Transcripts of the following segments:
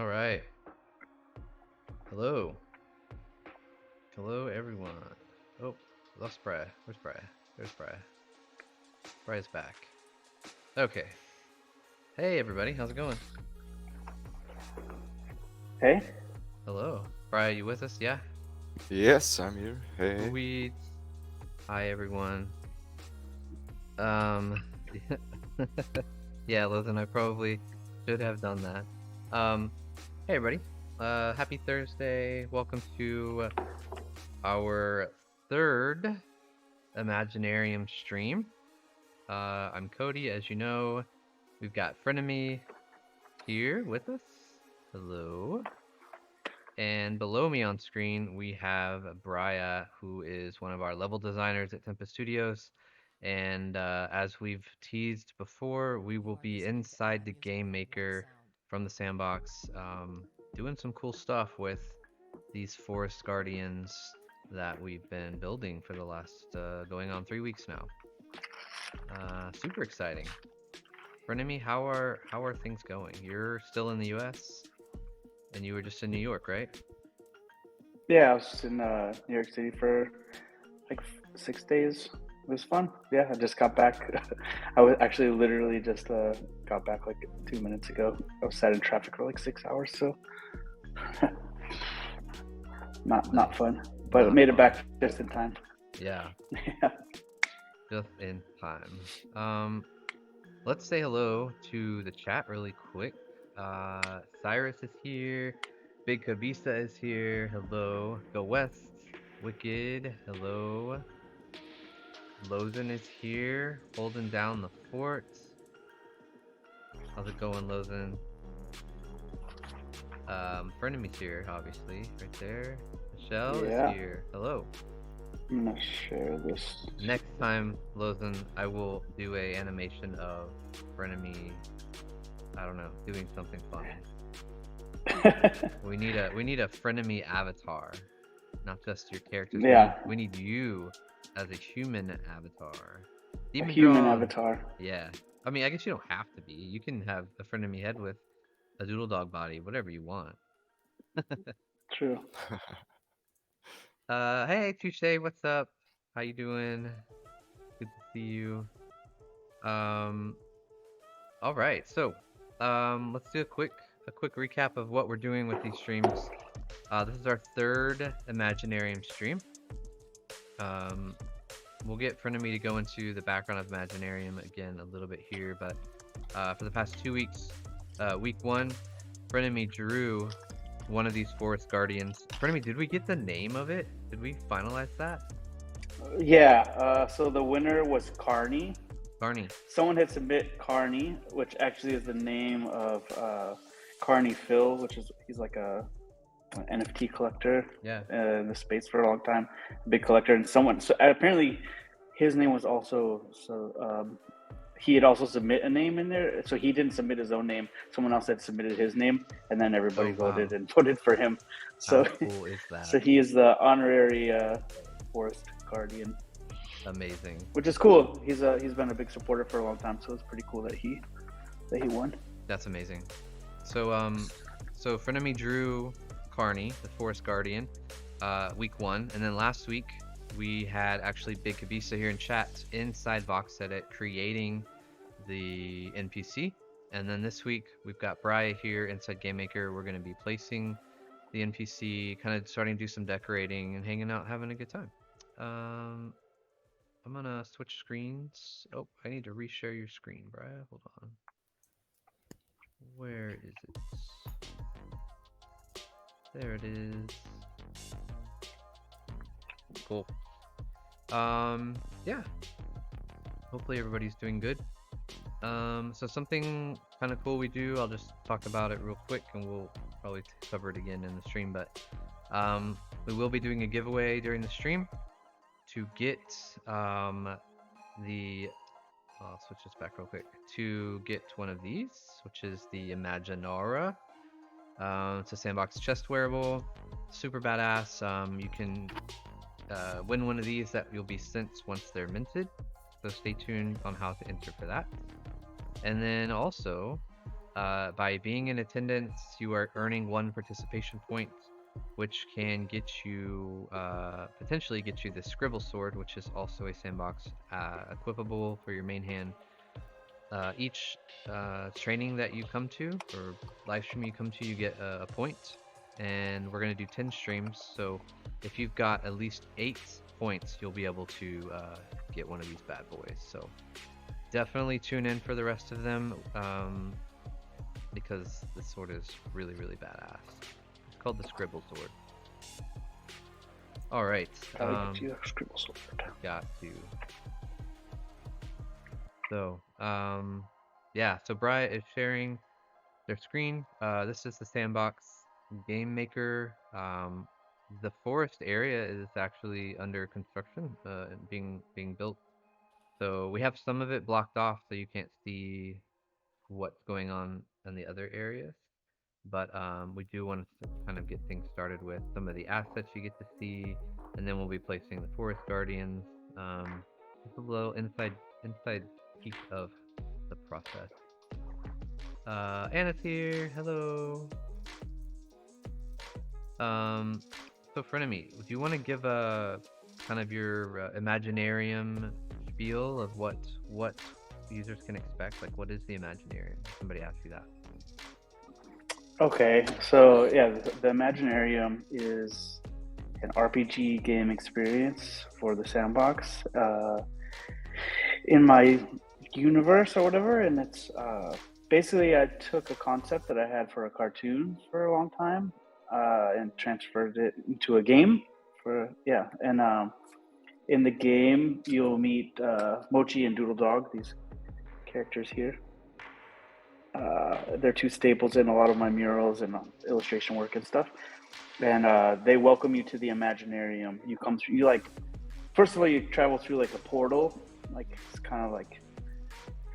All right. Hello. Hello, everyone. Oh, lost Bri. Where's Bri? There's Bri. Bri's back. Okay. Hey, everybody. How's it going? Hey, Hello. Bri, you with us? Yeah? Yes, I'm here. Hey. Sweet. Hi, everyone. Um, yeah, Lothan, I probably should have done that. Hey, everybody. Happy Thursday. Welcome to our third Imaginarium stream. I'm Cody, as you know. We've got Frenemy here with us. Hello. And below me on screen, we have Brya, who is one of our level designers at Tempest Studios. And as we've teased before, we will be inside the game maker from the Sandbox, doing some cool stuff with these forest guardians that we've been building for the last going on 3 weeks now. Super exciting. Frenemy, how are things going? You're still in the U.S. and you were just in New York, right? yeah, I was in New York City for like 6 days. It was fun. Yeah, I just got back. I was actually literally just got back like 2 minutes ago. I was sat in traffic for like 6 hours, so not fun. But Not made it fun. back just in time. Yeah, Yeah. just in time. Let's say hello to the chat really quick. Cyrus is here. Big Kabisa is here. Hello. Go West. Wicked. Hello. Lozen is here, holding down the fort. How's it going, Lozen? Frenemy's here, obviously, right there. Michelle is Yeah. here. Hello. I'm gonna share this. Next time, Lozen, I will do a animation of Frenemy. I don't know, doing something funny. We need a Frenemy avatar, not just your characters. Yeah, We need you as a human avatar. a Even human draw. avatar. Yeah. I mean, I guess you don't have to be. You can have a Frenemy head with a doodle dog body, whatever you want. True. Hey Touche, what's up? How you doing? Good to see you. Um, all right. So, let's do a quick recap of what we're doing with these streams. This is our third Imaginarium stream. We'll get Frenemy to go into the background of Imaginarium again a little bit here, but for the past 2 weeks, week one, Frenemy drew one of these forest guardians. Frenemy, did we get the name of it? Did we finalize that? Yeah. So the winner was Carney. Barney. Someone had submit Carney, which actually is the name of Carney Phil, which is he's like an NFT collector. Yeah. In the space for a long time, big collector, and someone. So apparently, his name was also he had also submit a name in there. So he didn't submit his own name. Someone else had submitted his name, and then everybody voted and voted for him. So how cool is that? So he is the honorary forest guardian. Amazing. Which is cool. He's been a big supporter for a long time, so it's pretty cool that he won. That's amazing. So so Frenemy drew Carney, the Forest Guardian, week one, and then last week we had actually Big Kabisa here in chat inside Vox Edit creating the NPC, and then this week we've got Bri here inside Game Maker. We're going to be placing the NPC, kind of starting to do some decorating and hanging out, having a good time. I'm gonna switch screens. Oh, I need to reshare your screen, Bri. Hold on. Where is it? There it is. Cool. Yeah. Hopefully everybody's doing good. So something kind of cool we do, I'll just talk about it real quick and we'll probably cover it again in the stream, but we will be doing a giveaway during the stream to get I'll switch this back real quick, to get one of these, which is the Imaginara. It's a Sandbox chest wearable, super badass. You can win one of these that you'll be sent once they're minted, so stay tuned on how to enter for that. And then also By being in attendance, you are earning 1 participation point, which can get you potentially get you the Scribble Sword, which is also a sandbox equipable for your main hand. Each training that you come to or live stream you come to, you get a point, and we're gonna do 10 streams. So if you've got at least 8 points, you'll be able to get one of these bad boys. So definitely tune in for the rest of them, because this sword is really, really badass. It's called the Scribble Sword. All right. Gotta get you a Scribble Sword. Got to. So, yeah. So Bri is sharing their screen. This is the Sandbox Game Maker. The forest area is actually under construction, being built. So we have some of it blocked off, so you can't see what's going on in the other areas. But we do want to kind of get things started with some of the assets you get to see, and then we'll be placing the forest guardians. Just a little inside peek of the process. Anna's here. Hello. So Frenemy, do you want to give a kind of your Imaginarium spiel of what users can expect? Like, what is the Imaginarium? Somebody asked you that. Okay, so yeah, the Imaginarium is an RPG game experience for the Sandbox in my universe or whatever, and it's basically I took a concept that I had for a cartoon for a long time and transferred it into a game and in the game you'll meet Mochi and Doodle Dog, these characters here. They're two staples in a lot of my murals and illustration work and stuff, and they welcome you to the Imaginarium. You come through, you like, first of all, you travel through like a portal, like it's kind of like,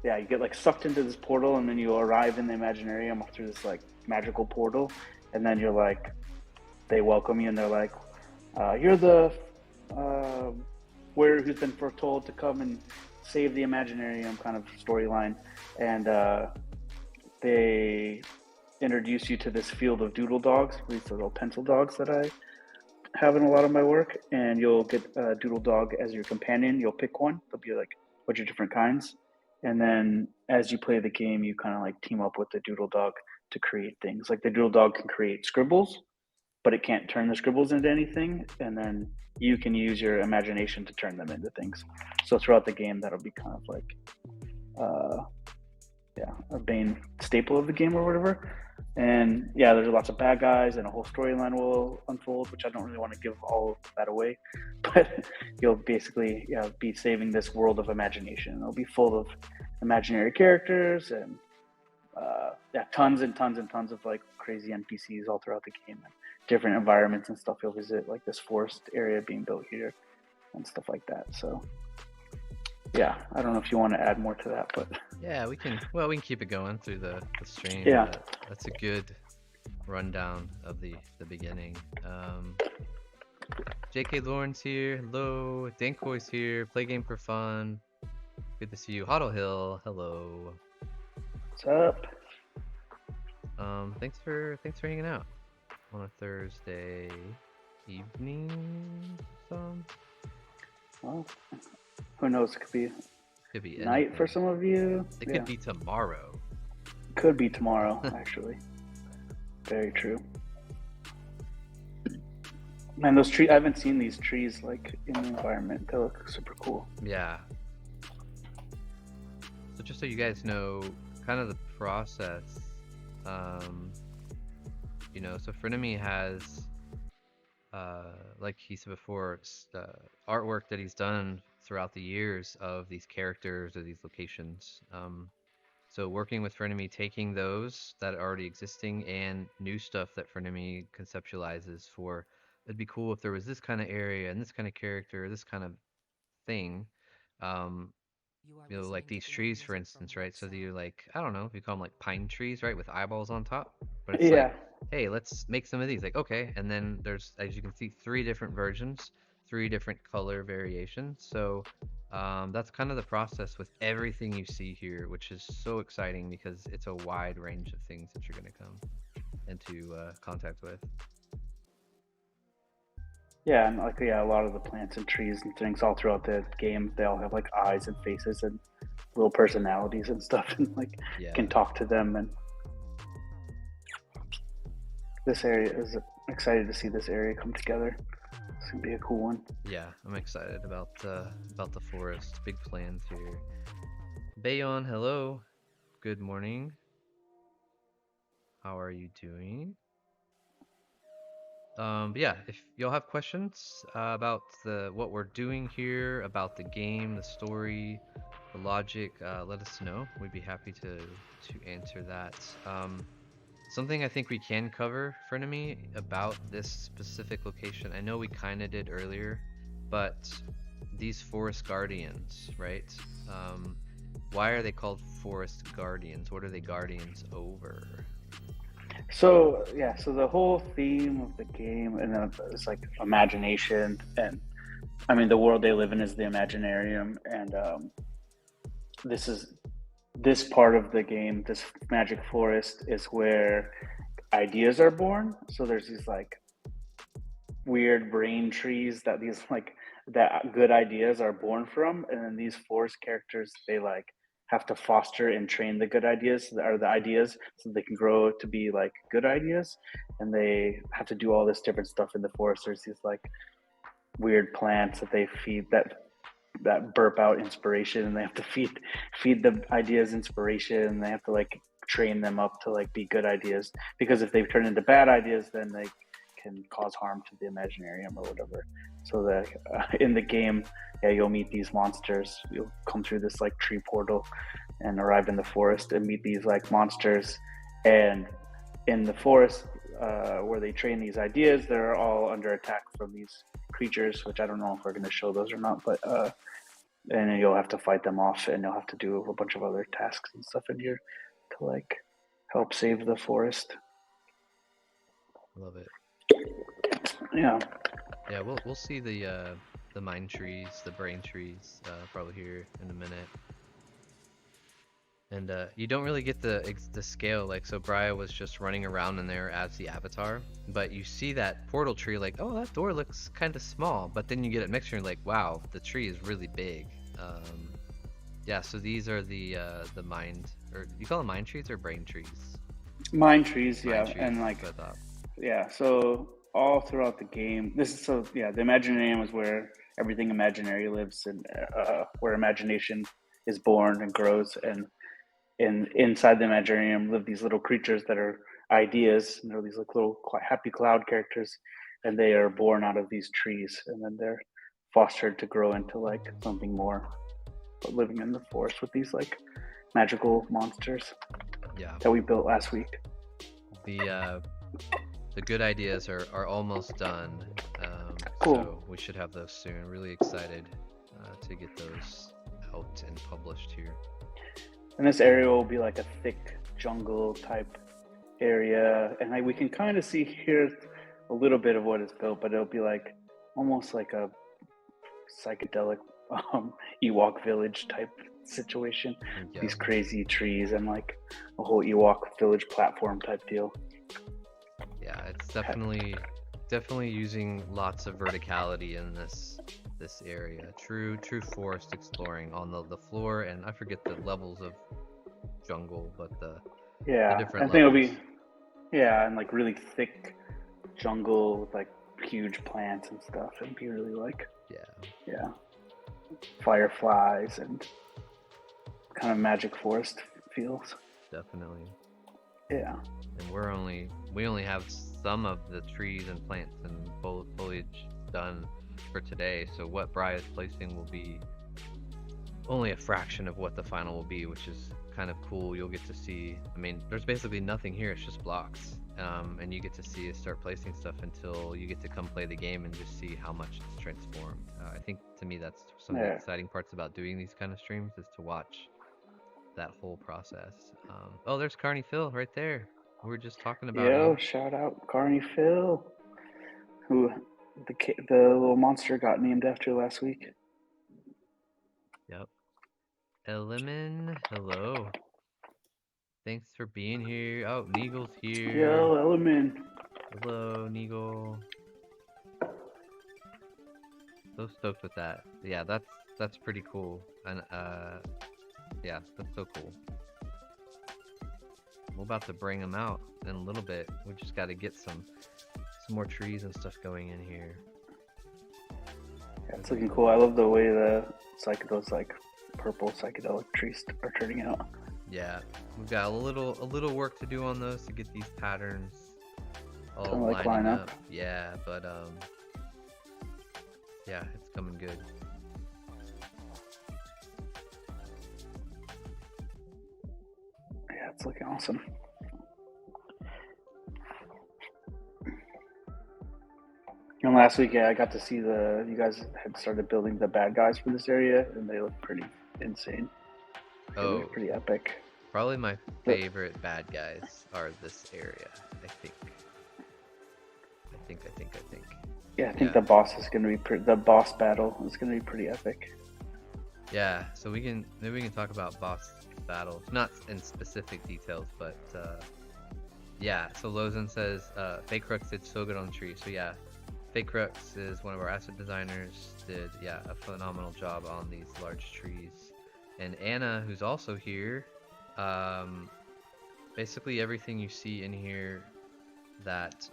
yeah, you get like sucked into this portal, and then you arrive in the Imaginarium through this like magical portal, and then you're like, they welcome you, and they're like, you're the warrior who's been foretold to come and save the Imaginarium, kind of storyline, and they introduce you to this field of doodle dogs, these little pencil dogs that I have in a lot of my work, and you'll get a doodle dog as your companion. You'll pick one. There'll be like a bunch of different kinds, and then as you play the game, you kind of like team up with the doodle dog to create things. Like the doodle dog can create scribbles, but it can't turn the scribbles into anything, and then you can use your imagination to turn them into things. So throughout the game, that'll be kind of like a main staple of the game or whatever. And yeah, there's lots of bad guys, and a whole storyline will unfold, which I don't really want to give all of that away. But you'll basically be saving this world of imagination. It'll be full of imaginary characters and tons and tons and tons of like crazy NPCs all throughout the game, and different environments and stuff you'll visit, like this forest area being built here and stuff like that. So yeah, I don't know if you want to add more to that, but yeah, we can keep it going through the stream. Yeah, that's a good rundown of the beginning. JK Lawrence here. Hello. Dankoi's here. Play game for fun. Good to see you. Huddle Hill. Hello. what's up? Thanks for hanging out on a Thursday evening. Well, who knows? It could be night anything. for some of you. It could be tomorrow. Could be tomorrow, actually. Very true. Man, those trees, I haven't seen these trees like in the environment. They look super cool. Yeah. So just so you guys know, kind of the process, so Frenemy has, like he said before, artwork that he's done throughout the years of these characters or these locations. So working with Frenemy, taking those that are already existing and new stuff that Frenemy conceptualizes for, it'd be cool if there was this kind of area and this kind of character, this kind of thing. Like these trees, for instance, right? So you like, I don't know if you call them like pine trees, right, with eyeballs on top. But it's like, hey, let's make some of these. Like, okay, and then there's, as you can see, 3 different versions, 3 different color variations. So That's kind of the process with everything you see here, which is so exciting because it's a wide range of things that you're going to come into contact with. Yeah, and like a lot of the plants and trees and things all throughout the game, they all have like eyes and faces and little personalities and stuff, and like you can Yeah. talk to them. And this area is excited to see this area come together. It's gonna be a cool one. Yeah, I'm excited about the forest. Big plans here. Bayon, hello. Good morning. How are you doing? But yeah, if y'all have questions about what we're doing here, about the game, the story, the logic, let us know. We'd be happy to answer that. Something I think we can cover, Frenemy, about this specific location. I know we kind of did earlier, but these forest guardians, right? Um, why are they called forest guardians? What are they guardians over? So yeah, so the whole theme of the game, and then it's like imagination, and I mean the world they live in is the Imaginarium, and this is this part of the game, this magic forest is where ideas are born. So there's these like weird brain trees that these like that good ideas are born from, and then these forest characters they like have to foster and train the good ideas or the ideas so they can grow to be like good ideas, and they have to do all this different stuff in the forest. There's these like weird plants that they feed that burp out inspiration, and they have to feed the ideas inspiration, and they have to like train them up to like be good ideas, because if they turn into bad ideas then they can cause harm to the Imaginarium or whatever. So that in the game, yeah, you'll meet these monsters. You'll come through this like tree portal and arrive in the forest and meet these like monsters. And in the forest, where they train these ideas, they're all under attack from these creatures, which I don't know if we're going to show those or not, but and you'll have to fight them off, and you'll have to do a bunch of other tasks and stuff in here to like help save the forest. Love it. Yeah. Yeah, we'll see the mind trees, the brain trees, probably here in a minute. And you don't really get the scale, like, so Briar was just running around in there as the avatar, but you see that portal tree, like, oh, that door looks kind of small, but then you get it mixture, and like, wow, the tree is really big. Yeah, so these are the mind, or you call them mind trees or brain trees? Mind trees, Mind yeah, trees, and like that's what I thought. yeah, so all throughout the game, this is so yeah, the Imaginarium is where everything imaginary lives, and where imagination is born and grows, and inside the Imaginarium live these little creatures that are ideas, and they're these like little happy cloud characters, and they are born out of these trees, and then they're fostered to grow into like something more, living in the forest with these like magical monsters Yeah, that we built last week. the good ideas are almost done. Cool. So we should have those soon. Really excited to get those out and published here. And this area will be like a thick jungle type area, and like we can kind of see here a little bit of what is built, but it'll be like almost like a psychedelic Ewok village type situation. Yeah. These crazy trees and like a whole Ewok village platform type deal. Yeah, it's definitely using lots of verticality in this area. True forest exploring on the floor, and I forget the levels of jungle, but the different I think levels. it'll be and like really thick jungle with like huge plants and stuff. It'd be really like fireflies and kind of magic forest feels. Definitely. Yeah. And we only have some of the trees and plants and foliage done for today, so what Bri is placing will be only a fraction of what the final will be, which is kind of cool. You'll get to see, I mean, there's basically nothing here, it's just blocks. And you get to see it start placing stuff until you get to come play the game and just see how much it's transformed. I think to me that's some of the exciting parts about doing these kind of streams, is to watch that whole process. Oh, there's Carney Phil right there. We were just talking about you. Shout out Carney Phil, who the little monster got named after last week. Yep. Elemen, hello. Thanks for being here. Oh, Neagle's here. Yo, Element. Hello, Neagle. So stoked with that. Yeah, that's pretty cool. And yeah, that's so cool. We're about to bring them out in a little bit. We just got to get some more trees and stuff going in here. Yeah, it's looking cool. I love the way those purple psychedelic trees are turning out. Yeah, we've got a little work to do on those to get these patterns all To, like, lining line up. up. Yeah, but yeah, it's coming good. Yeah, it's looking awesome. And last week, yeah, I got to see you guys had started building the bad guys for this area, and they look pretty insane. They look pretty epic. Probably my favorite bad guys are this area, I think. Yeah, I think the boss is gonna be the boss battle is gonna be pretty epic. Yeah, so maybe we can talk about boss battles, not in specific details, but yeah. So Lozen says Fake Crux did so good on the tree. So yeah, Fake Crux is one of our asset designers. Did a phenomenal job on these large trees. And Anna, who's also here, basically everything you see in here that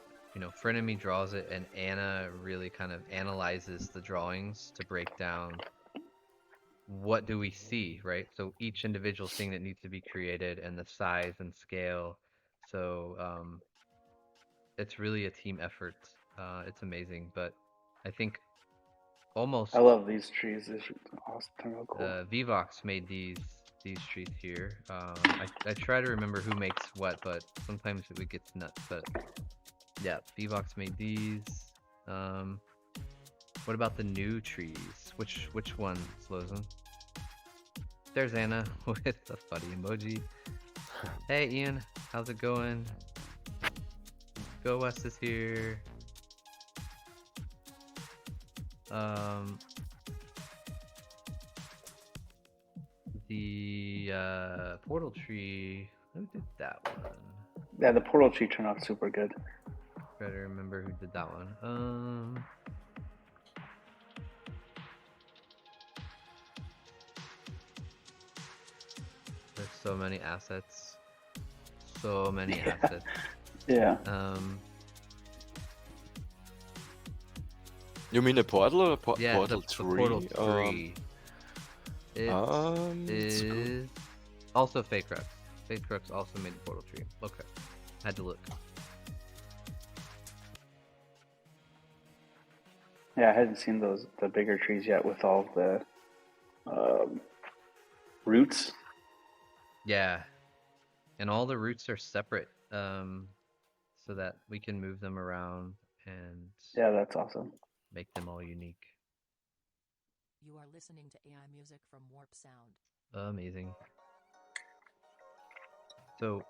Frenemy draws it, and Anna really kind of analyzes the drawings to break down what do we see, right? So each individual thing that needs to be created and the size and scale. So it's really a team effort. It's amazing, but I think almost I love these trees. They're awesome. They're real cool. Vivox made these trees here. I try to remember who makes what, but sometimes it gets nuts. But yeah, Vivox made these. What about the new trees? Which ones, Lozen? There's Anna with a funny emoji. Hey Ian, how's it going? Go West is here. The portal tree. Who did that one? Yeah, the portal tree turned out super good. Try to remember who did that one. There's so many assets. So many assets. Yeah. You mean the portal or Yeah, portal the tree? portal tree. It is also Fake Crux. Fake Crux also made the portal tree. Okay, had to look. Yeah, I hadn't seen the bigger trees yet with all the roots. Yeah, and all the roots are separate, so that we can move them around and Yeah, that's awesome. make them all unique. You are listening to AI music from Warp Sound. Amazing. So,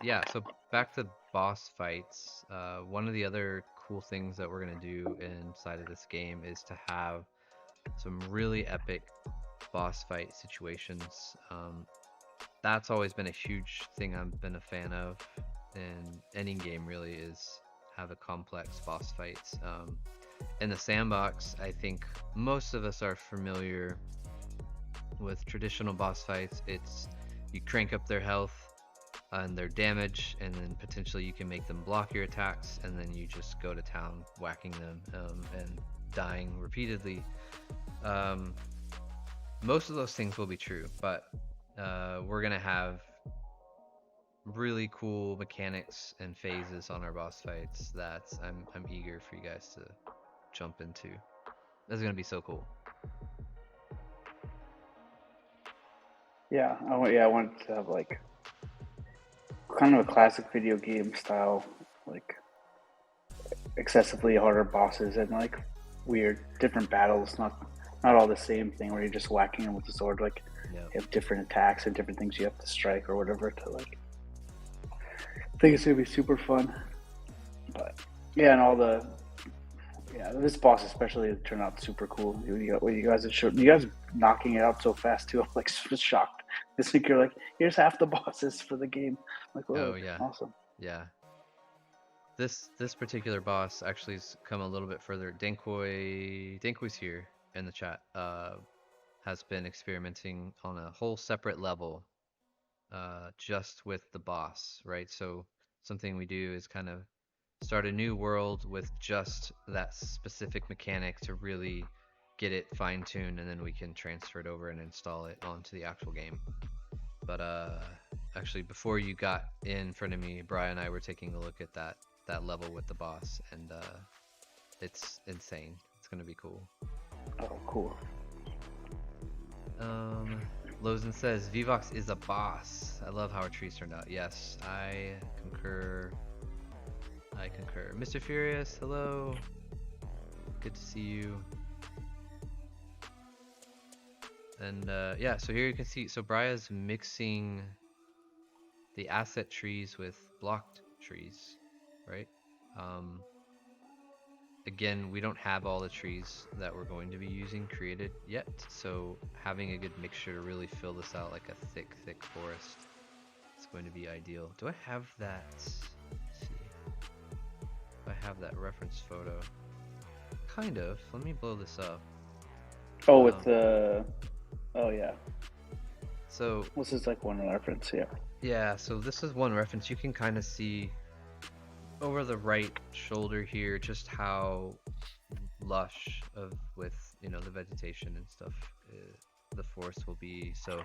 yeah, so back to boss fights. One of the other cool things that we're going to do inside of this game is to have some really epic boss fight situations. That's always been a huge thing I've been a fan of in any game, really, is have a complex boss fights. In the sandbox, I think most of us are familiar with traditional boss fights. It's you crank up their health and their damage, and then potentially you can make them block your attacks, and then you just go to town whacking them and dying repeatedly. Most of those things will be true, but we're gonna have really cool mechanics and phases on our boss fights that I'm eager for you guys to jump into. That's gonna be so cool. Yeah, I wanted to have like kind of a classic video game style, like excessively harder bosses and like weird different battles, not all the same thing where you're just whacking them with the sword. Like you have different attacks and different things you have to strike or whatever to like. I think it's gonna be super fun. But yeah, and all the Yeah, this boss especially turned out super cool. You guys had showed, you guys knocking it out so fast too. I'm like shocked. This week you're like, here's half the bosses for the game. I'm like, Oh oh, yeah, awesome. yeah. This particular boss actually has come a little bit further. Dankoi's here in the chat. Has been experimenting on a whole separate level, just with the boss, right? So something we do is kind of start a new world with just that specific mechanic to really get it fine-tuned, and then we can transfer it over and install it onto the actual game. But actually, before you got in front of me, Brian and I were taking a look at that level with the boss, and it's insane. It's gonna be cool. Oh, cool. Lozen says Vivox is a boss. I love how our trees turned out. Yes, I concur. Mr. Furious, hello. Good to see you. And yeah, so here you can see, so Bria's mixing the asset trees with blocked trees, right? Again, we don't have all the trees that we're going to be using created yet, so having a good mixture to really fill this out like a thick forest is going to be ideal. Do I have that? Let's see. If I have that reference photo. Kind of. Let me blow this up. Oh, with the... Oh, yeah. So... This is like one reference, yeah. Yeah, so this is one reference. You can kind of see over the right shoulder here just how lush with, you know, the vegetation and stuff the forest will be. So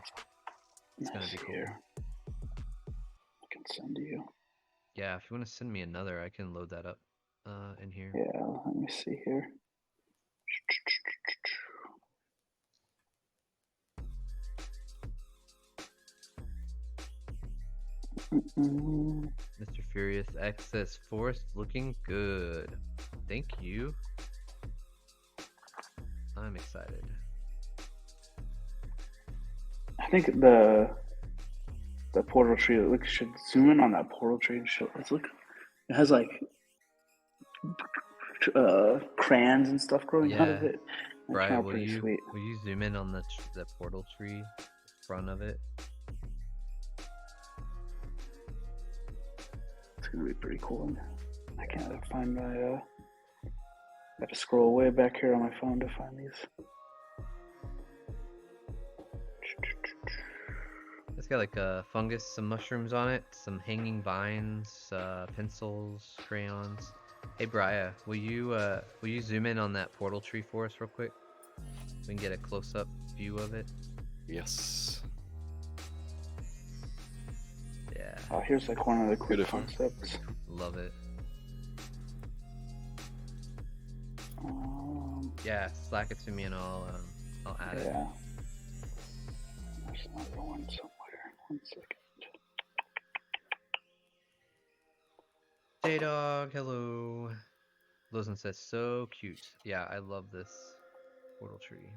it's going to be cool. Here. I can send you. Yeah, if you want to send me another, I can load that up in here. Yeah, let me see here. Mr. Furious Excess Forest looking good. Thank you. I'm excited. I think the portal tree, look, should zoom in on that portal tree and show. Let's look. It has like crayons and stuff growing out of it. Brian, will you zoom in on the portal tree front of it? It's gonna be pretty cool. I can't find my. Got to scroll way back here on my phone to find these. It's got like fungus, some mushrooms on it, some hanging vines, pencils, crayons. Hey Bria, will you zoom in on that portal tree for us real quick? We can get a close-up view of it. Yes. Yeah. Oh, here's like one of the cool concepts. Love it. Yeah, slack it to me and I'll add it. Yeah. There's another one somewhere. 1 second. J-Dog, hello. Lozen says, so cute. Yeah, I love this portal tree.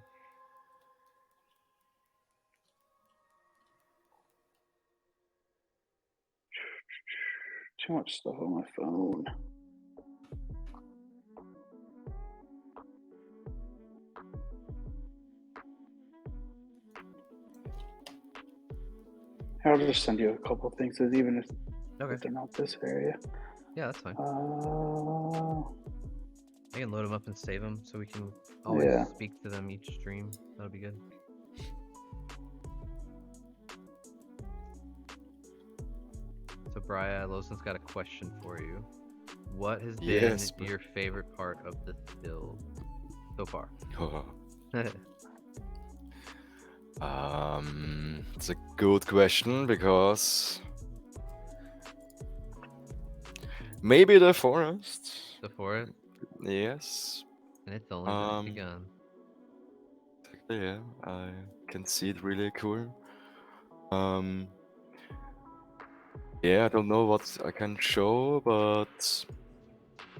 Too much stuff on my phone. I'll just send you a couple of things, even if they're not this area. Yeah, that's fine. I can load them up and save them so we can always speak to them each stream. That'll be good. So, Bria, Lozen's got a question for you. What has been your favorite part of this build so far? It's a good question because maybe the forest. The forest? Yes. And it's only just begun. Yeah, I can see it really cool. Yeah, I don't know what I can show, but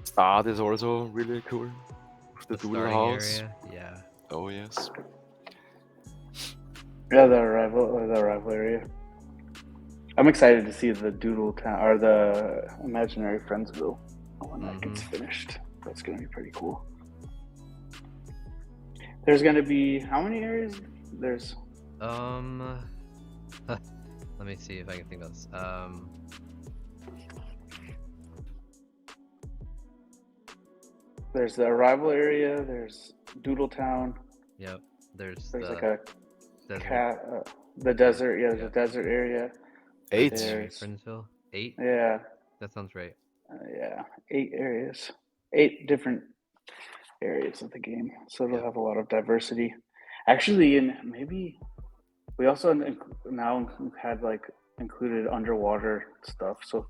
start is also really cool. The doodle house. Area? Yeah. Oh yes. Yeah, the arrival area. I'm excited to see the Doodle Town or the Imaginary Friendsville when that gets finished. That's gonna be pretty cool. There's gonna be how many areas? There's Let me see if I can think of this. There's the arrival area. There's Doodle Town. Yep. There's There's the like a desert. the desert. Yeah, there's Yeah. a desert area. 8. There's Friendsville. 8. yeah, That sounds right. yeah, 8 areas, 8 different areas of the game. So it'll Yep. have a lot of diversity. Actually, and maybe we also now had like included underwater stuff. So if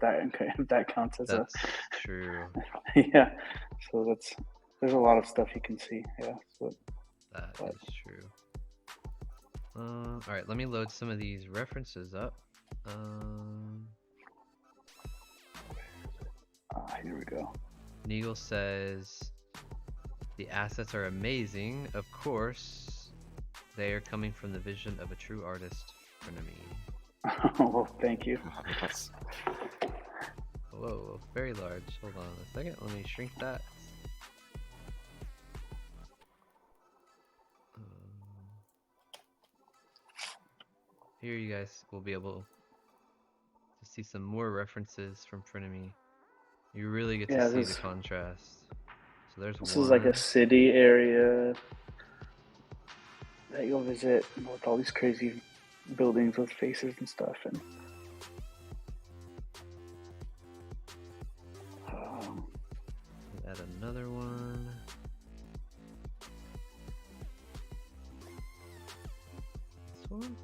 that counts as That's true. yeah. So there's a lot of stuff you can see. Yeah. So That is true. All right, let me load some of these references up. here we go. Neagle says the assets are amazing. Of course, they are coming from the vision of a true artist, Frenemy. Well, thank you. Nice. Whoa, very large. Hold on a second. Let me shrink that. Here you guys will be able to see some more references from Frenemy. You really get to see the contrast. So there's this one. is like a city area that you'll visit with all these crazy buildings with faces and stuff. And add another one. This one?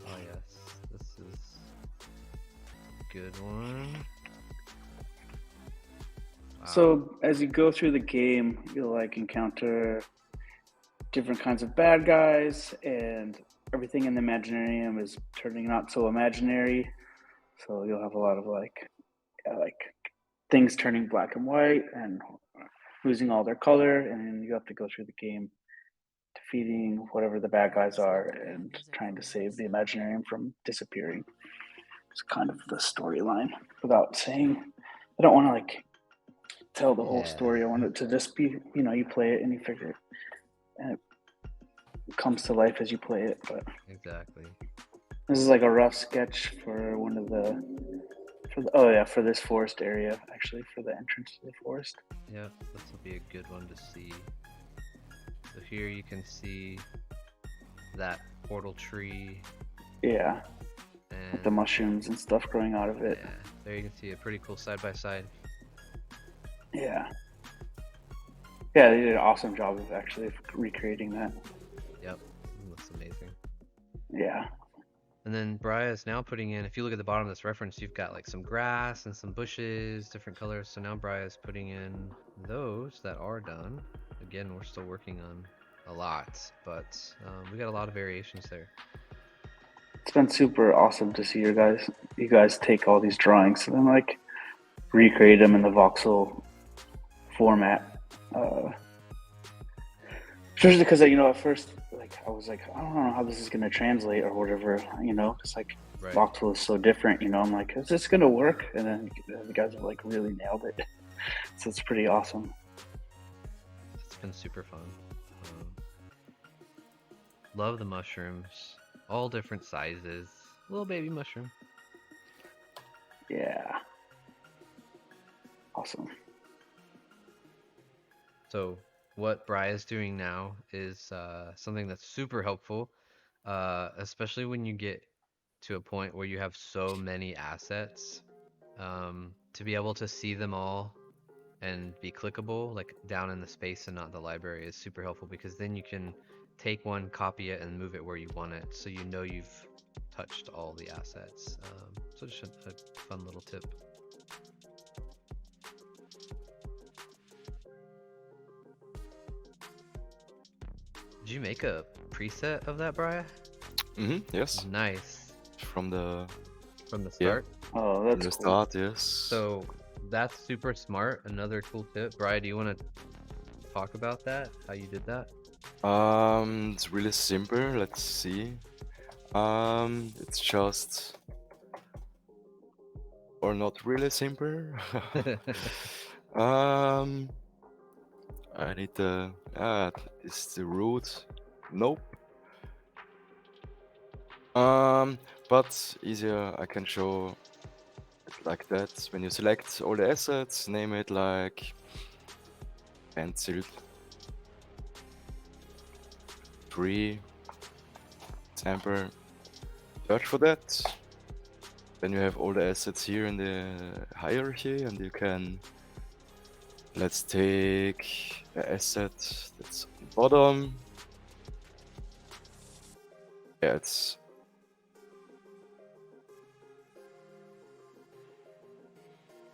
Oh yes, this is a good one. Wow. So as you go through the game, you'll like encounter different kinds of bad guys, and everything in the Imaginarium is turning not so imaginary. So you'll have a lot of like things turning black and white and losing all their color, and you have to go through the game defeating whatever the bad guys are and trying to save the Imaginarium from disappearing. It's kind of the storyline. Without saying, I don't want to like tell the whole story. I want it to just be, you play it and you figure it, and it comes to life as you play it. But exactly. this is like a rough sketch for for this forest area, actually, for the entrance to the forest. Yeah, this will be a good one to see. So here you can see that portal tree. Yeah. And with the mushrooms and stuff growing out of it. Yeah, there you can see a pretty cool side by side. Yeah. Yeah, they did an awesome job of actually recreating that. Yep, it looks amazing. Yeah. And then Brian is now putting in, if you look at the bottom of this reference, you've got like some grass and some bushes, different colors. So now Brian is putting in those that are done. Again, we're still working on a lot, but we got a lot of variations there. It's been super awesome to see you guys take all these drawings and then like recreate them in the voxel format. Especially because at first I was like, I don't know how this is gonna translate or whatever, because like right. Voxel is so different, I'm like, is this gonna work? And then the guys have like really nailed it. So it's pretty awesome. It's been super fun. Love the mushrooms, all different sizes. Little baby mushroom. Yeah. Awesome. So what Bri is doing now is something that's super helpful, especially when you get to a point where you have so many assets. To be able to see them all and be clickable, like down in the space and not the library, is super helpful, because then you can take one, copy it, and move it where you want it, so you know you've touched all the assets. So just a fun little tip. Did you make a preset of that, Brian? Yes. Nice. From the start? Yeah. Oh, that's from the cool. start, yes. So that's super smart. Another cool tip. Brian, do you want to talk about that? How you did that? It's really simple. Let's see. It's just, or not really simple. I need the this is the root. Nope. But easier I can show it like that. When you select all the assets, name it like pencil tree sample. Search for that. Then you have all the assets here in the hierarchy, and you can, let's take the asset that's on the bottom. Yeah, it's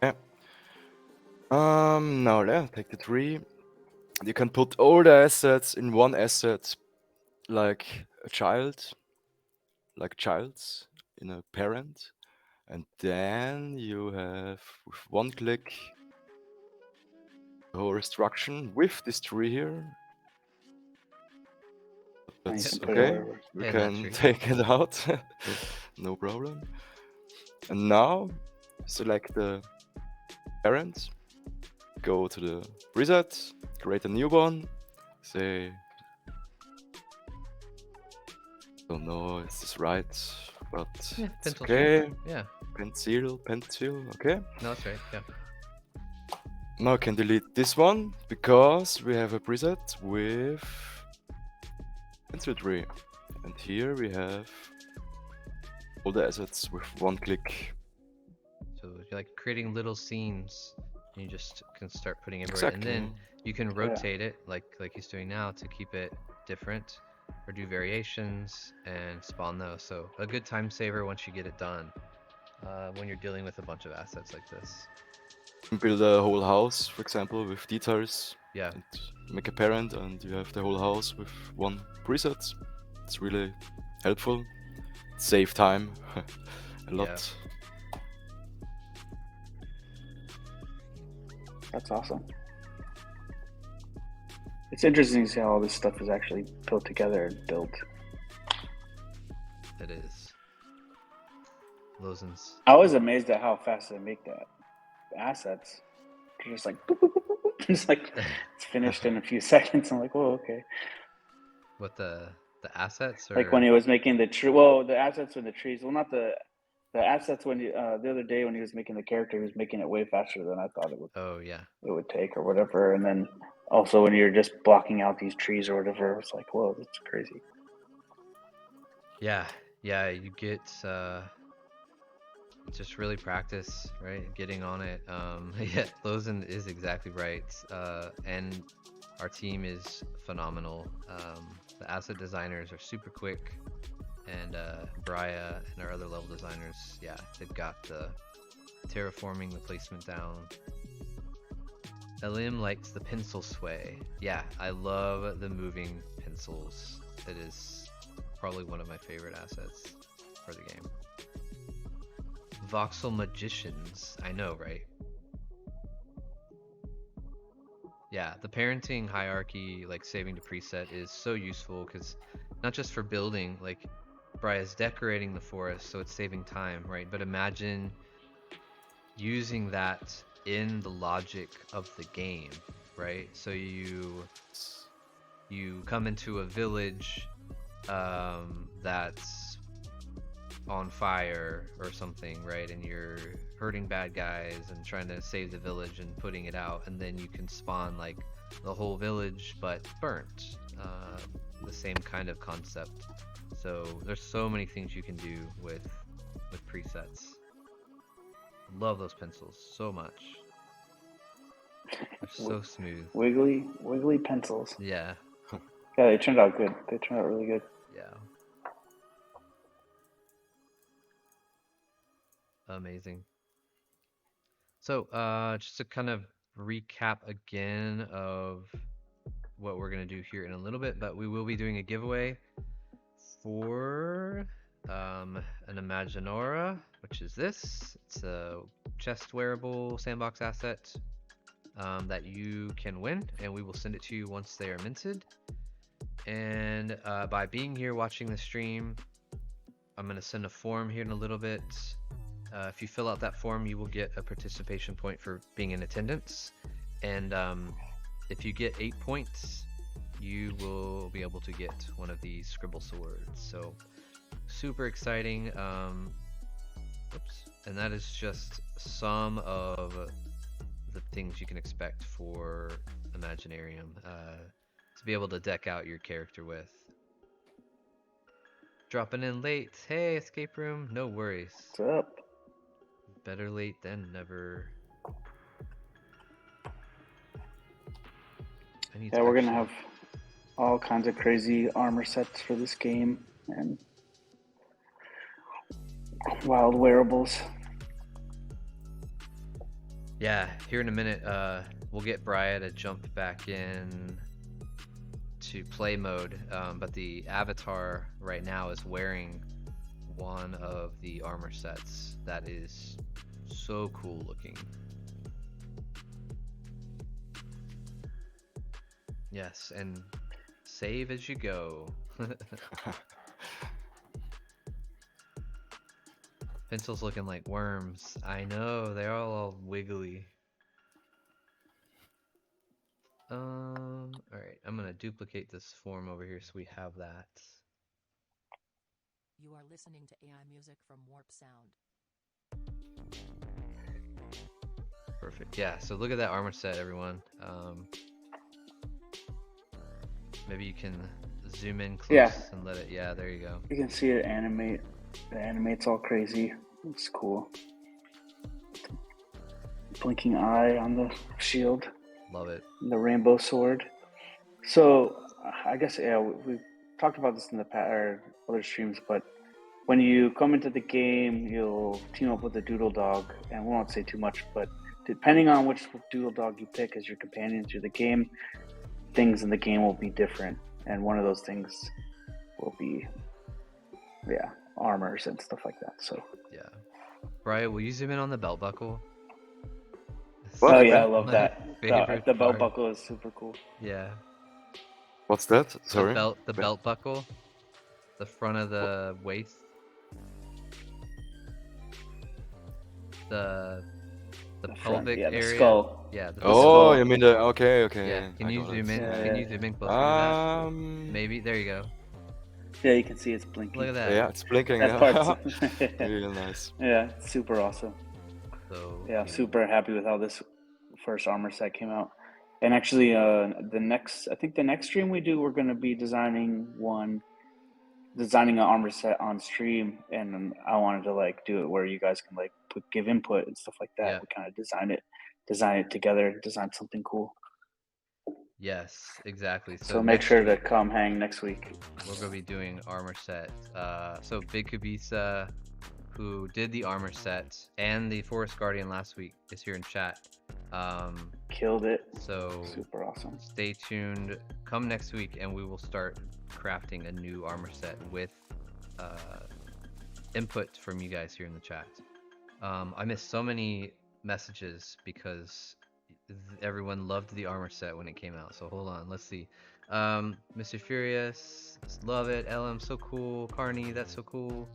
yeah. Now yeah, take the tree. You can put all the assets in one asset, like a child, like child's in a parent, and then you have with one click the whole instruction with this tree here. And you That's can put it okay. wherever. We And that can tree. take it out, no problem. And now select the parent, go to the preset, create a new one, say, don't know is this right, but Yeah, it's pencil okay. shape. Yeah. Pencil, okay. No, that's right. Yeah. Now I can delete this one because we have a preset with pencil tree. And here we have all the assets with one click. So you're like creating little scenes, and you just can start putting everywhere, Exactly. and then you can rotate it like he's doing now to keep it different, or do variations and spawn those. So a good time saver once you get it done, when you're dealing with a bunch of assets like this. You can build a whole house, for example, with details. Yeah. And make a parent, and you have the whole house with one preset. It's really helpful. Save time a lot. Yeah. That's awesome. It's interesting to see how all this stuff is actually put together and built. It is. Lozen's. I was amazed at how fast they make that assets. They're just like, boop, boop, boop, boop, boop. Just like it's finished in a few seconds. I'm like, whoa, okay. What the assets, or Like when he was making the tree. Well, the assets and the trees. Well, not the assets when you, the other day when he was making the character, he was making it way faster than I thought it oh yeah. would take or whatever. And then also when you're just blocking out these trees or whatever, it's like, whoa, that's crazy. Yeah, you get just really practice, right? Getting on it. Yeah, Lozen is exactly right. And our team is phenomenal. The asset designers are super quick, and Brya and our other level designers, yeah, they've got the terraforming, the placement down. Elim likes the pencil sway. Yeah, I love the moving pencils. It is probably one of my favorite assets for the game. Voxel Magicians. I know, right? Yeah, the parenting hierarchy, like saving to preset, is so useful because not just for building, like Bria's decorating the forest, so it's saving time, right? But imagine using that in the logic of the game, right? So you come into a village that's on fire or something, right? And you're hurting bad guys and trying to save the village and putting it out, and then you can spawn like the whole village but burnt. The same kind of concept. So there's so many things you can do with presets. Love those pencils so much. They're so smooth. Wiggly pencils. Yeah. Yeah, they turned out good. They turned out really good. Yeah. Amazing. So, just to kind of recap again of what we're going to do here in a little bit, but we will be doing a giveaway for an Imaginora, which is this. It's a chest wearable sandbox asset that you can win, and we will send it to you once they are minted. And by being here watching the stream, I'm going to send a form here in a little bit. If you fill out that form, you will get a participation point for being in attendance. And if you get 8 points, you will be able to get one of these scribble swords. So super exciting. Oops. And that is just some of the things you can expect for Imaginarium to be able to deck out your character with. Dropping in late. Hey, escape room. No worries. What's up? Better late than never. I need Yeah, to we're gonna actually- have all kinds of crazy armor sets for this game and wild wearables. Yeah, here in a minute, we'll get Brian to jump back in to play mode, but the avatar right now is wearing one of the armor sets that is so cool looking. Yes, and save as you go. Pencil's looking like worms. I know, they're all wiggly. Alright, I'm gonna duplicate this form over here so we have that. You are listening to AI music from Warp Sound. Perfect. Yeah, so look at that armor set, everyone. Maybe you can zoom in close Yeah. and let it. Yeah, there you go. You can see it animate. It animates all crazy. It's cool. Blinking eye on the shield, Love it. the rainbow sword. So I guess we've talked about this in the past or other streams, but when you come into the game, you'll team up with a doodle dog, and we won't say too much, but depending on which doodle dog you pick as your companion through the game, things in the game will be different, and one of those things will be, armors and stuff like that. So. Yeah. Brian, will you zoom in on the belt buckle? What? Oh yeah, I My love that. favorite The belt part. buckle is super cool. Yeah. What's that? Sorry. The belt buckle. The front of the waist. The pelvic the area. skull. Yeah. The Oh, skull. you mean the okay? Yeah. Can I you got zoom it. in? Yeah, Can yeah. you zoom in closer to that? Um, Maybe. There you go. Yeah, you can see it's blinking. Look at that. yeah, it's blinking. That Yeah. part's Really nice. yeah, super awesome. So Yeah, cute. super happy with how this first armor set came out. And actually, the next stream we do, we're going to be designing an armor set on stream, and I wanted to do it where you guys can give input and stuff like that. Yeah. We kind of design it together, design something cool. Yes, exactly. So make next sure to week, come hang next week. we're gonna be doing armor set. So Big Kabisa, who did the armor set and the Forest Guardian last week, is here in chat. Killed it. So Super awesome. stay tuned. Come next week, and we will start crafting a new armor set with input from you guys here in the chat. I missed so many messages because everyone loved the armor set when it came out. So hold on, let's see. Mr. Furious, love it. LM, so cool. Carney, that's so cool.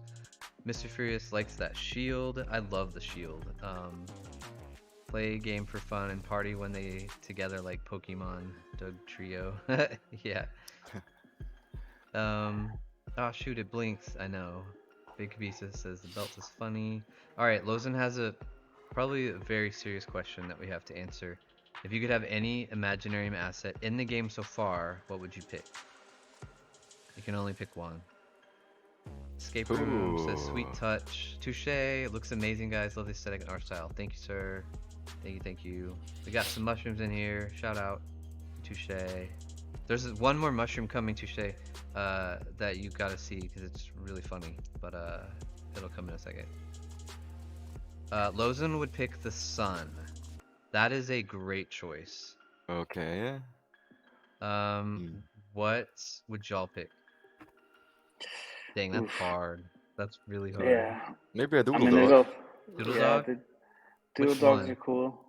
Mr. Furious likes that shield. I love the shield. Play game for fun and party when they together like Pokemon. Doug Trio. Yeah. Oh shoot, it blinks. I know. Big Kabisa says the belt is funny. Alright, Lozen has probably a very serious question that we have to answer. If you could have any Imaginarium asset in the game so far, what would you pick? You can only pick one. Escape Room says sweet Ooh. touch. Touche. It looks amazing, guys. Love the aesthetic and art style. Thank you, sir. Thank you. We got some mushrooms in here. Shout out. Touche. There's one more mushroom coming, Touche, that you gotta see because it's really funny. But it'll come in a second. Lozen would pick the sun. That is a great choice. Okay. What would y'all pick? Dang, that's Oof. hard. That's really hard. Yeah. Maybe a I doodle mean, there's dog. Doodle yeah, dog? the doodle Which dogs one? are cool.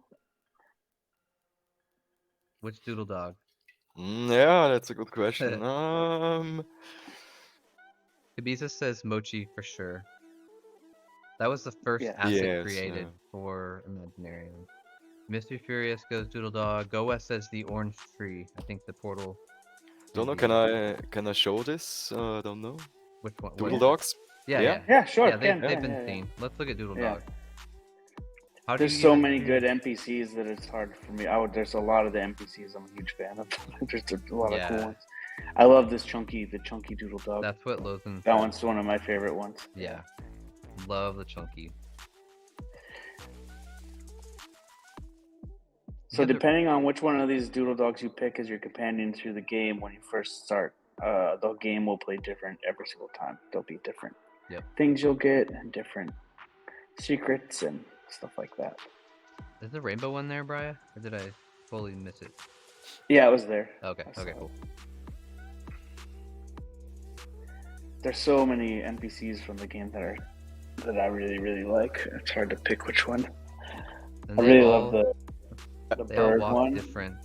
Which doodle dog? Yeah, that's a good question. Kabisa says Mochi for sure. That was the first Yeah. asset Yes, created yeah. for Imaginarium. Mr. Furious goes Doodle Dog. Go West says the orange tree. I think the portal. Don't know. is the- Can I show this? I don't know. Which one? Doodle What? Dogs. Yeah, Yeah. yeah. Yeah, sure. Yeah, they've yeah, been yeah, seen. Let's look at Doodle Yeah. Dog. How do There's you so even many see- good NPCs that it's hard for me. There's a lot of the NPCs I'm a huge fan of. There's a lot of cool Yeah. ones. I love the chunky Doodle Dog. That's what Lozen. That one's one of my favorite ones. Yeah. Love the chunky. So The other- depending on which one of these Doodle Dogs you pick as your companion through the game when you first start, the game will play different every single time. There'll be different things you'll get and different secrets and stuff like that. Is the rainbow one there, Brian? Or did I fully miss it? Yeah, it was there. Okay, I saw okay, it. cool. There's so many NPCs from the game that I really, really like. It's hard to pick which one. And I they really all- love the They all bird walk one. different.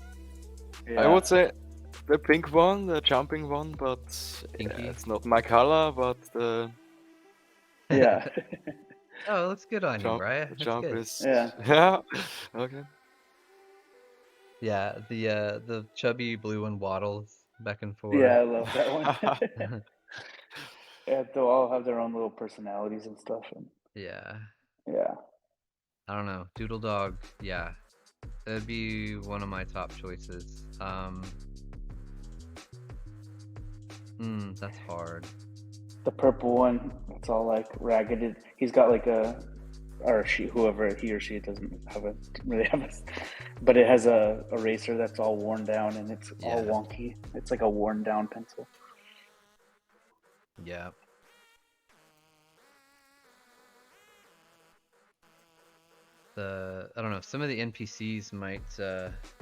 Yeah. I would say the pink one, the jumping one, but Pinky? it's not my color. But the Yeah. Oh, it looks good on you, jump, Brian. the That's jump good. is Yeah. yeah. Okay. Yeah, the chubby blue one waddles back and forth. Yeah, I love that one. Yeah, they'll all have their own little personalities and stuff. And Yeah. yeah. I don't know. Doodle Dog, yeah. That'd be one of my top choices. That's hard. The purple one, it's all like ragged. He's got like or she, whoever he or she doesn't really have a, but it has a eraser that's all worn down and it's all Yeah. wonky. It's like a worn down pencil. Yeah. I don't know, some of the NPCs might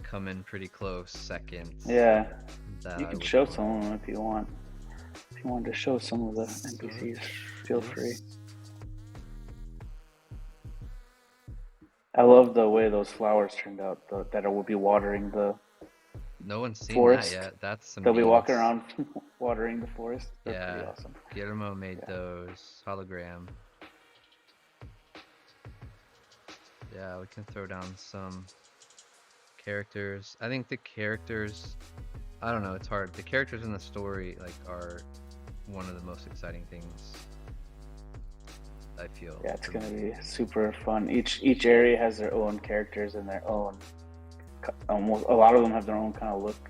come in pretty close second. Yeah, that you I can would show want. some of them if you want. If you want to show some of the NPCs, feel free. I love the way those flowers turned out. That it will be watering the. No one's seen Forest. that yet. That's some They'll be walking beans. around watering the forest. That's Yeah. pretty awesome. Guillermo made Yeah. those hologram. Yeah, we can throw down some characters. I think the characters, I don't know, it's hard. The characters in the story are one of the most exciting things, I feel. Yeah, it's for gonna me. be super fun. Each area has their own characters and their own. Almost a lot of them have their own kind of look,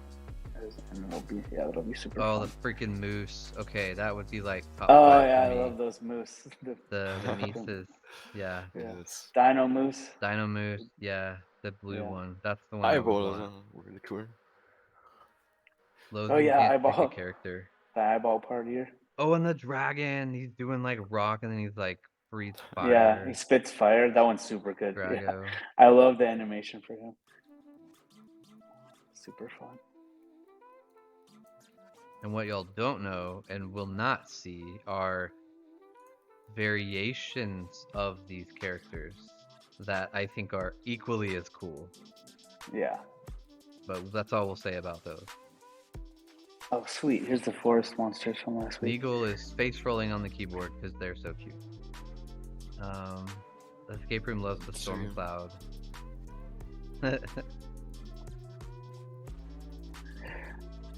and it'll be super Oh, fun. the freaking moose. Okay, that would be like top Oh five yeah, for I me. love those moose. The mooses. Yeah. Yeah. Yes. Dino moose. Dino moose. Yeah, the blue Yeah. one. That's the one I would Eyeballs, want. really cool. Logan yeah, can't pick a eyeball. character. The eyeball part here. Oh, and the dragon. He's doing like rock, and then he's like breathes fire. Yeah, he spits fire. That one's super good. Yeah. Drago. I love the animation for him. Super fun. And what y'all don't know and will not see are variations of these characters that I think are equally as cool. Yeah. But that's all we'll say about those. Oh, sweet. Here's the forest monsters from last week. Smeagol is space rolling on the keyboard because they're so cute. The escape room loves the storm Sure. cloud.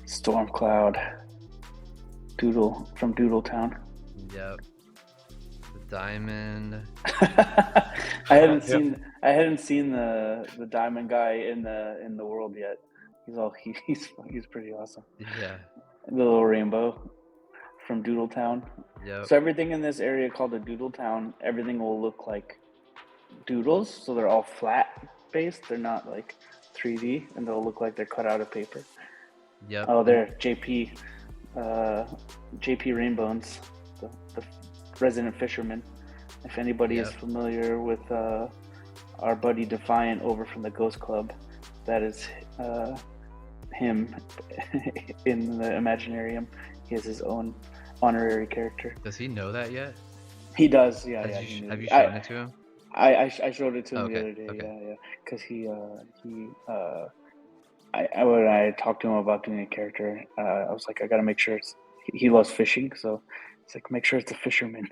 Storm Cloud. Doodle from Doodle Town. Yep. The diamond. I hadn't seen the diamond guy in the world yet. He's pretty awesome. Yeah. The little rainbow from Doodle Town. Yep. So everything in this area called the Doodle Town, everything will look like doodles. So they're all flat based. They're not like 3D, and they'll look like they're cut out of paper. Yep. Oh, there, JP Rainbones, the resident fisherman. If anybody is Yep. familiar with our buddy Defiant over from the Ghost Club, that is him in the Imaginarium. He has his own honorary character. Does he know that yet? He does, yeah. Have yeah. you, he knew have you it. shown it to him? I showed it to him Okay, the other day. okay. Yeah. Because when I talked to him about doing a character, I was like, I gotta make sure he loves fishing, so it's like make sure it's a fisherman.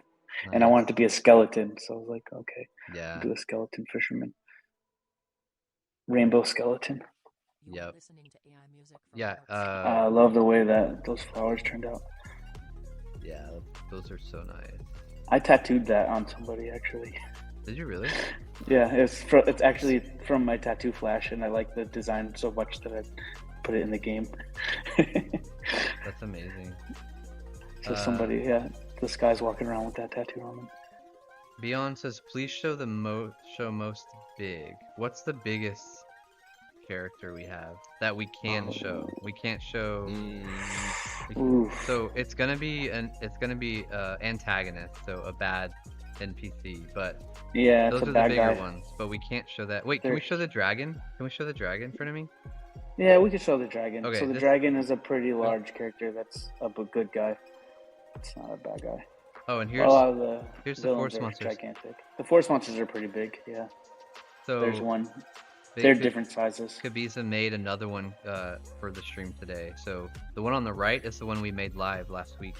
And I Nice. want it to be a skeleton, so I was like, okay, Yeah. do a skeleton fisherman. Rainbow skeleton. You are Yep. listening to AI music from Yeah. Warp Sound. I love the way that those flowers turned out. Yeah. Those are so nice. I tattooed that on somebody actually. Did you really? Yeah, it's actually from my tattoo flash, and I like the design so much that I put it in the game. That's amazing. So somebody, yeah, this guy's walking around with that tattoo on him. Beyond says, please show the most big. What's the biggest character we have that we can show? We can't show. Oof. So it's gonna be antagonist, so a bad NPC. But Yeah, those it's are a the bad bigger guy. ones. But we can't show that. Wait, can we show the dragon? Can we show the dragon in front of me? Yeah, we can show the dragon. Okay, So the this- dragon is a pretty large character. That's a good guy. It's not a bad guy. Oh, and A here's lot of the here's the villains force are monsters. gigantic. The force monsters are pretty big. Yeah, So there's one. they They're could- different sizes. Kabiza made another one for the stream today. So the one on the right is the one we made live last week.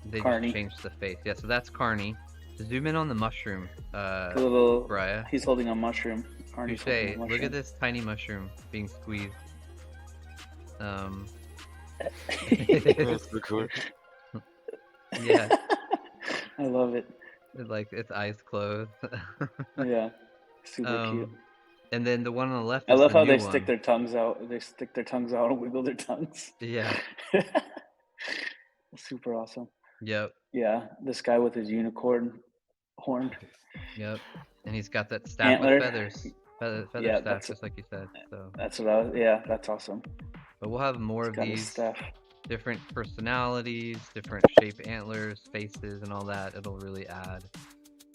They Carney. just changed the face. Yeah, so that's Carney. Zoom in on the mushroom, The little. Brian. He's holding a mushroom. Arnie's holding Touche. a Look mushroom. at this tiny mushroom being squeezed. That's so cool. Yeah, I love it. like its eyes closed. Yeah, super cute. And then the one on the left I is love the how new they one. stick their tongues out. They stick their tongues out and wiggle their tongues. Yeah. Super awesome. Yep. Yeah, this guy with his unicorn horn. Yep. And he's got that staff Antler. with feathers. Feather Yeah, staff, that's- just like you said. So, That's what I was. Yeah, that's awesome. but we'll have more He's of got his these. staff. Different personalities, different shape antlers, faces, and all that. It'll really add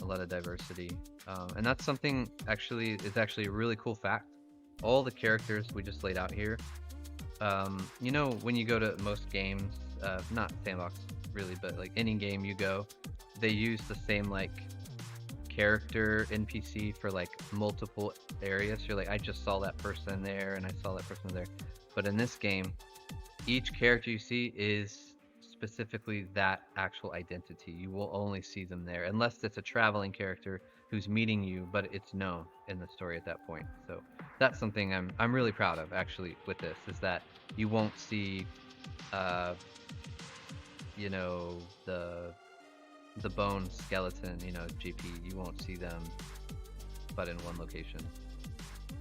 a lot of diversity, and that's something is actually a really cool fact. All the characters we just laid out here. You know, when you go to most games, not Sandbox really, but like any game you go, they use the same like character NPC for like multiple areas. You're like, I just saw that person there, and I saw that person there. But in this game, each character you see is specifically that actual identity. You will only see them there, unless it's a traveling character who's meeting you, but it's known in the story at that point. So that's something I'm really proud of actually with this, is that you won't see, you know, the bone skeleton, you know, GP. You won't see them, but in one location.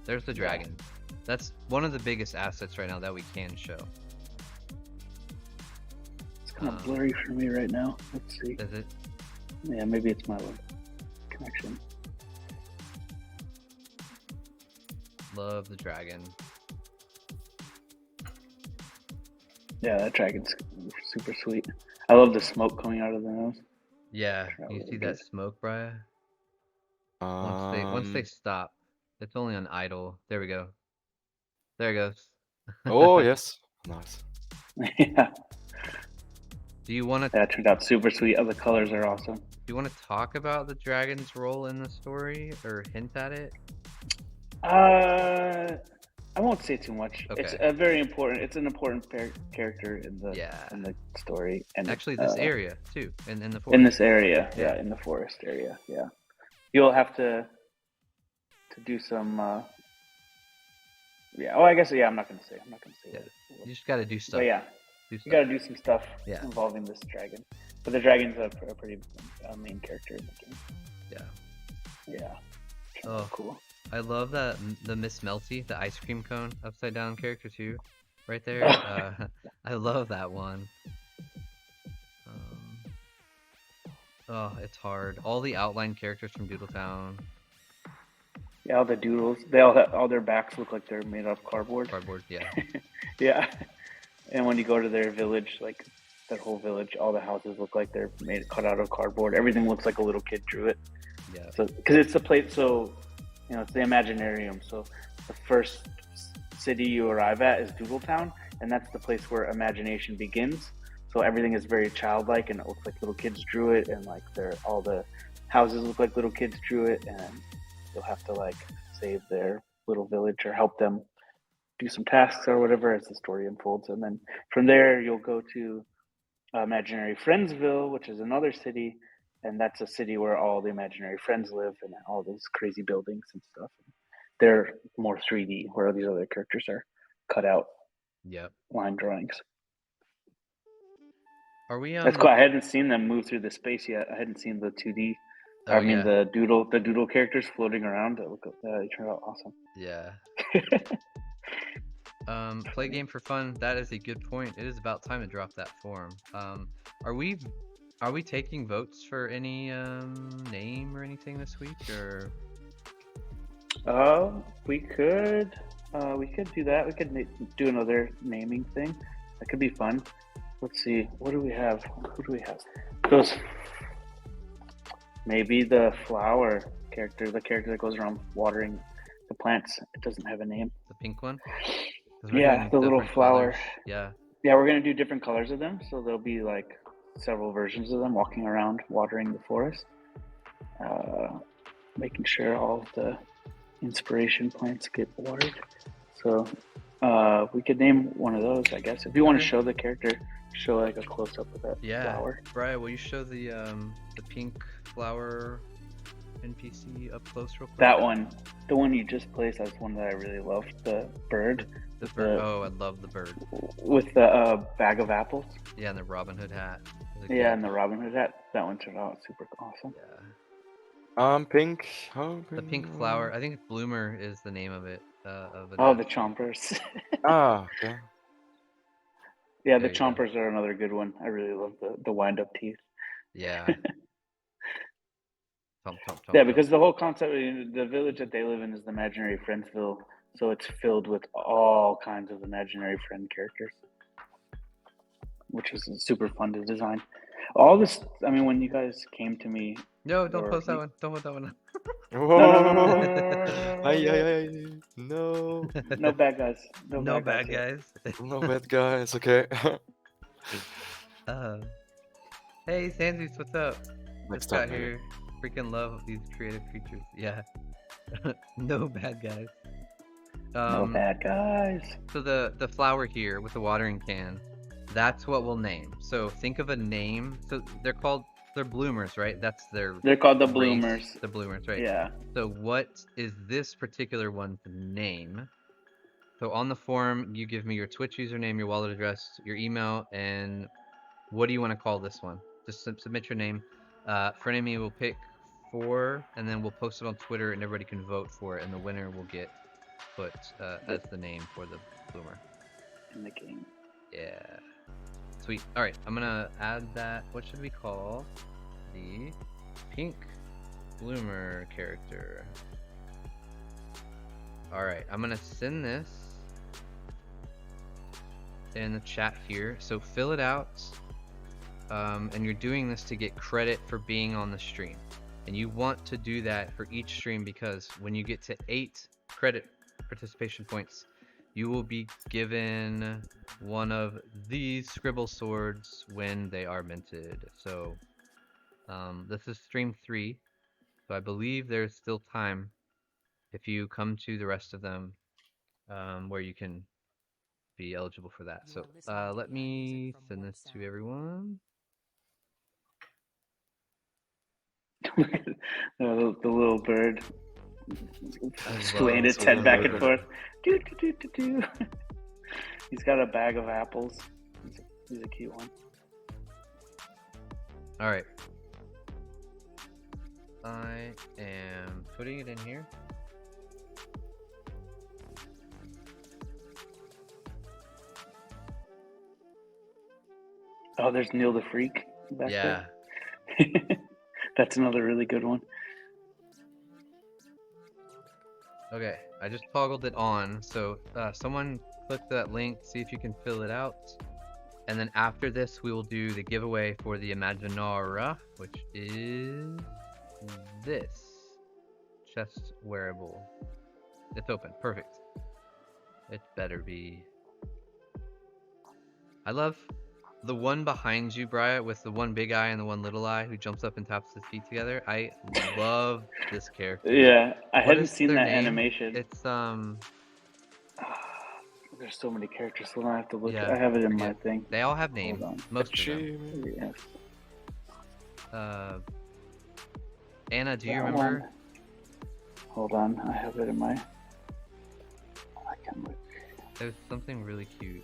There's the dragon. That's one of the biggest assets right now that we can show. It's kind of blurry for me right now. Let's see. Is it? Yeah, maybe it's my connection. Love the dragon. Yeah, that dragon's super sweet. I love the smoke coming out of the nose. Yeah, That you was see good. that smoke, Brian? Once they stop, it's only on idle. There we go. There it goes. Oh yes, nice. Yeah, Do you want to that turned out super sweet. Oh, the colors are awesome. talk about the dragon's role in the story or hint at it? I won't say too much. It's Okay. a very important. It's an important character in the Yeah. in the story. And Actually, this area too, in the forest. in this area, Yeah. yeah, in the forest area, yeah. You'll have to do some. Yeah. Oh, I guess yeah. I'm not gonna say. Yeah. What. You just got to do stuff. But yeah, Do you stuff. got to do some stuff Yeah. involving this dragon. But the dragon's a pretty main character in the game. Yeah. Yeah. Oh. Cool. I love that the Miss Melty, the ice cream cone upside down character too, right there. I love that one. Oh, it's hard. All the outline characters from Doodletown, Yeah, all the doodles. They all have, all their backs look like they're made out of cardboard. cardboard. Yeah, Yeah. And when you go to their village, like that whole village, all the houses look like they're cut out of cardboard. Everything looks like a little kid drew it. yeah, So, because it's the place, so you know, it's the Imaginarium. So, the first city you arrive at is Doodletown, and that's the place where imagination begins. So everything is very childlike, and it looks like little kids drew it, and like all the houses look like little kids drew it, and you'll have to like save their little village or help them do some tasks or whatever as the story unfolds. And then from there, you'll go to Imaginary Friendsville, which is another city, and that's a city where all the imaginary friends live and all those crazy buildings and stuff. they're more 3D, where these other characters are cut out Yep. line drawings. Are we That's cool. I hadn't seen them move through the space yet. I hadn't seen the 2D. Oh, I mean yeah. the doodle characters floating around. They turned out awesome. Yeah. Play game for fun. That is a good point. It is about time to drop that form. Are we taking votes for any name or anything this week, or? We could do that. We could do another naming thing. That could be fun. Let's see. What do we have? Who do we have? Those. Maybe the flower character, the character that goes around watering the plants. It doesn't have a name. The pink one? Yeah, the little flower. Colors. Yeah. Yeah, we're gonna do different colors of them, so there'll be like several versions of them walking around watering the forest, making sure all of the inspiration plants get watered. So we could name one of those, I guess. If you want to show the character, show like a close up of that flower. Brian, will you show the pink flower NPC up close real quick? That one, the one you just placed, that's one that I really loved. The bird. The bird. Oh, I love the bird. With the bag of apples. Yeah, and the Robin Hood hat. Yeah, and the Robin Hood hat. That one turned out super awesome. Yeah. Pink. The pink flower. I think Bloomer is the name of it. The Chompers. Okay. Yeah, the Chompers are another good one. I really love the wind-up teeth. Yeah. Yeah, because the whole concept, the village that they live in is the imaginary Friendsville, so it's filled with all kinds of imaginary friend characters, which is super fun to design. All this, I mean, when you guys came to me... No, don't post that one. Don't put that one. No. No bad guys. No bad guys. No bad guys. Okay. Hey, Sansies, what's up? Next Got time. here. Freaking love these creative creatures. Yeah. No bad guys. No bad guys. So the flower here with the watering can, that's what we'll name. So think of a name. So they're bloomers, right? They're called the bloomers. The bloomers, right? Yeah. So what is this particular one's name? So on the form, you give me your Twitch username, your wallet address, your email, and what do you want to call this one? Just submit your name. Frenemy will pick 4, and then we'll post it on Twitter, and everybody can vote for it, and the winner will get put as the name for the bloomer. In the game. Yeah. Sweet. Alright, I'm gonna add that. What should we call the pink bloomer character? Alright, I'm gonna send this in the chat here. So fill it out. And you're doing this to get credit for being on the stream. And you want to do that for each stream because when you get to 8 credit participation points, you will be given one of these scribble swords when they are minted. So this is stream 3, so I believe there's still time if you come to the rest of them where you can be eligible for that. So let me send this to everyone. The little bird swaying its head back and forth. Do, do, do, do, do. He's got a bag of apples. He's a cute one. Alright. I am putting it in here. Oh, there's Neil the Freak back Yeah. there. That's another really good one. Okay, I just toggled it on, so someone click that link, see if you can fill it out. And then after this, we will do the giveaway for the Imaginara, which is this chest wearable. It's open, perfect. It better be. I love the one behind you, Brian, with the one big eye and the one little eye who jumps up and taps his feet together. I love this character. Yeah, I What hadn't is seen their that name? animation. It's There's so many characters, so I have to look. Yeah, I have it in my forget. thing. They all have names. Hold on. Most of them. Yes. Anna, do you That remember? one. Hold on, I have it in my. There's something really cute.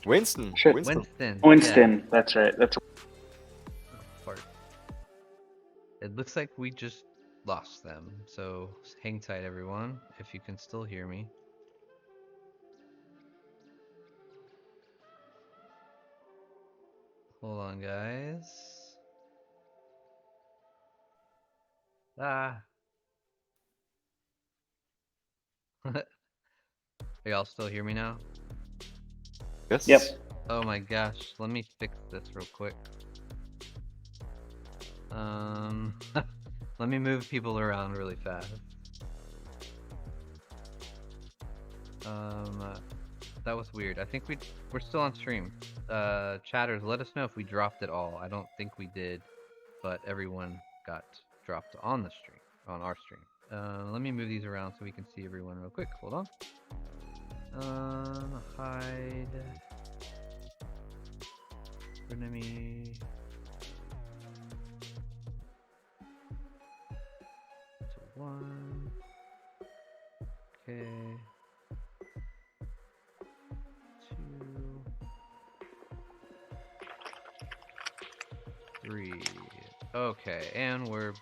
Winston. Shit. Winston. Winston. Winston. That's right. That's Yeah. Fart. It looks like we just lost them. So hang tight, everyone, if you can still hear me. Hold on, guys. Ah. Y'all still hear me now? Yes. Yep. Oh my gosh, let me fix this real quick. Let me move people around really fast. That was weird. I think we're still on stream. Chatters, let us know if we dropped it all. I don't think we did, but everyone got dropped on the stream, on our stream. Let me move these around so we can see everyone real quick. Hold on. Hide. Frenemy. To 1. Okay. 2. 3. Okay, and we're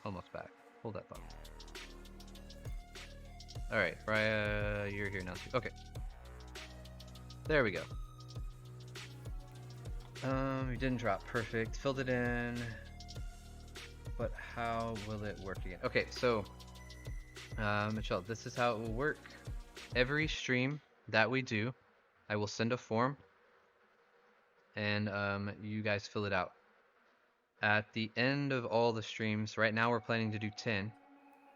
almost back. Hold that thought. Alright, Raya, you're here now too. Okay. There we go. We didn't drop. Perfect. Filled it in. But how will it work again? Okay, so Michelle, this is how it will work. Every stream that we do, I will send a form and you guys fill it out. At the end of all the streams, right now we're planning to do 10.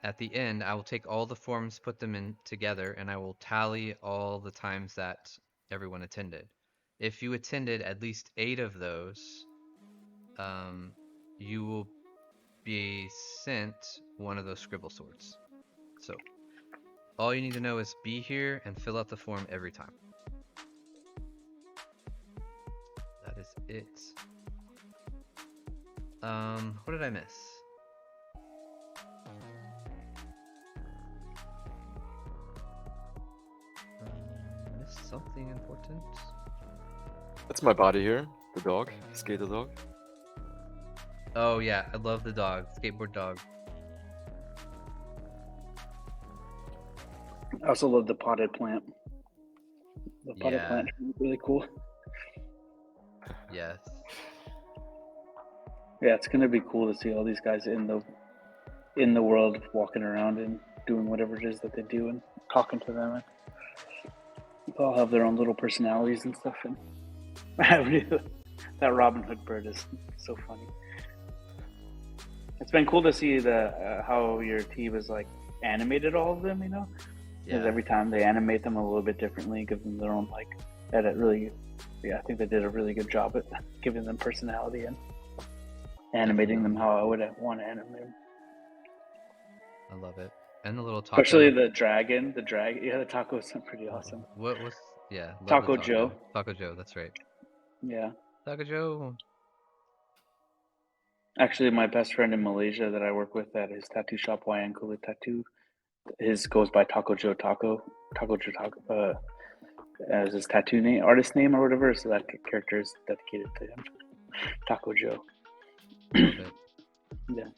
At the end, I will take all the forms, put them in together, and I will tally all the times that everyone attended. If you attended at least 8 of those, you will be sent one of those scribble swords. So, all you need to know is be here and fill out the form every time. That is it. What did I miss? Missed something important? That's my body here. The dog. Skater dog. Oh yeah, I love the dog. Skateboard dog. I also love the potted plant. The potted Yeah. plant is really cool. Yes. Yeah, it's gonna be cool to see all these guys in the world walking around and doing whatever it is that they do and talking to them. And they all have their own little personalities and stuff. And that Robin Hood bird is so funny. It's been cool to see the how your team has like animated all of them. You know, because Yeah. every time they animate them a little bit differently, give them their own like edit. Really, yeah, I think they did a really good job at giving them personality and animating them how I would want to animate them. I love it. And the little taco. Especially the dragon. Yeah, the taco's pretty awesome. What was? Yeah. Love the Taco Joe. Taco Joe. That's right. Yeah. Taco Joe. Actually, my best friend in Malaysia that I work with at his tattoo shop, Wayan Kulit Tattoo, his goes by Taco Joe Taco Joe Taco, as his tattoo name, artist name or whatever. So that character is dedicated to him, Taco Joe. Love it. Yeah.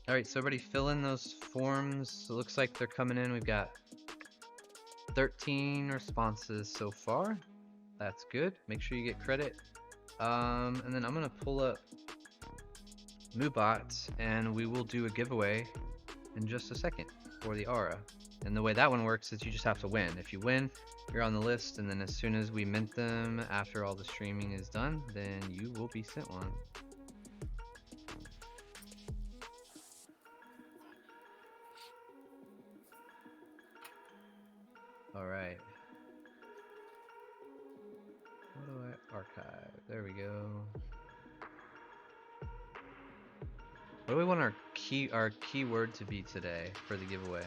All right, so everybody fill in those forms. It looks like they're coming in. We've got 13 responses so far. That's good. Make sure you get credit. And then I'm gonna pull up Moobot, and we will do a giveaway in just a second for the aura. And the way that one works is you just have to win. If you win, you're on the list, and then as soon as we mint them after all the streaming is done, then you will be sent one. All right. How do I archive? There we go. What do we want our keyword to be today for the giveaway?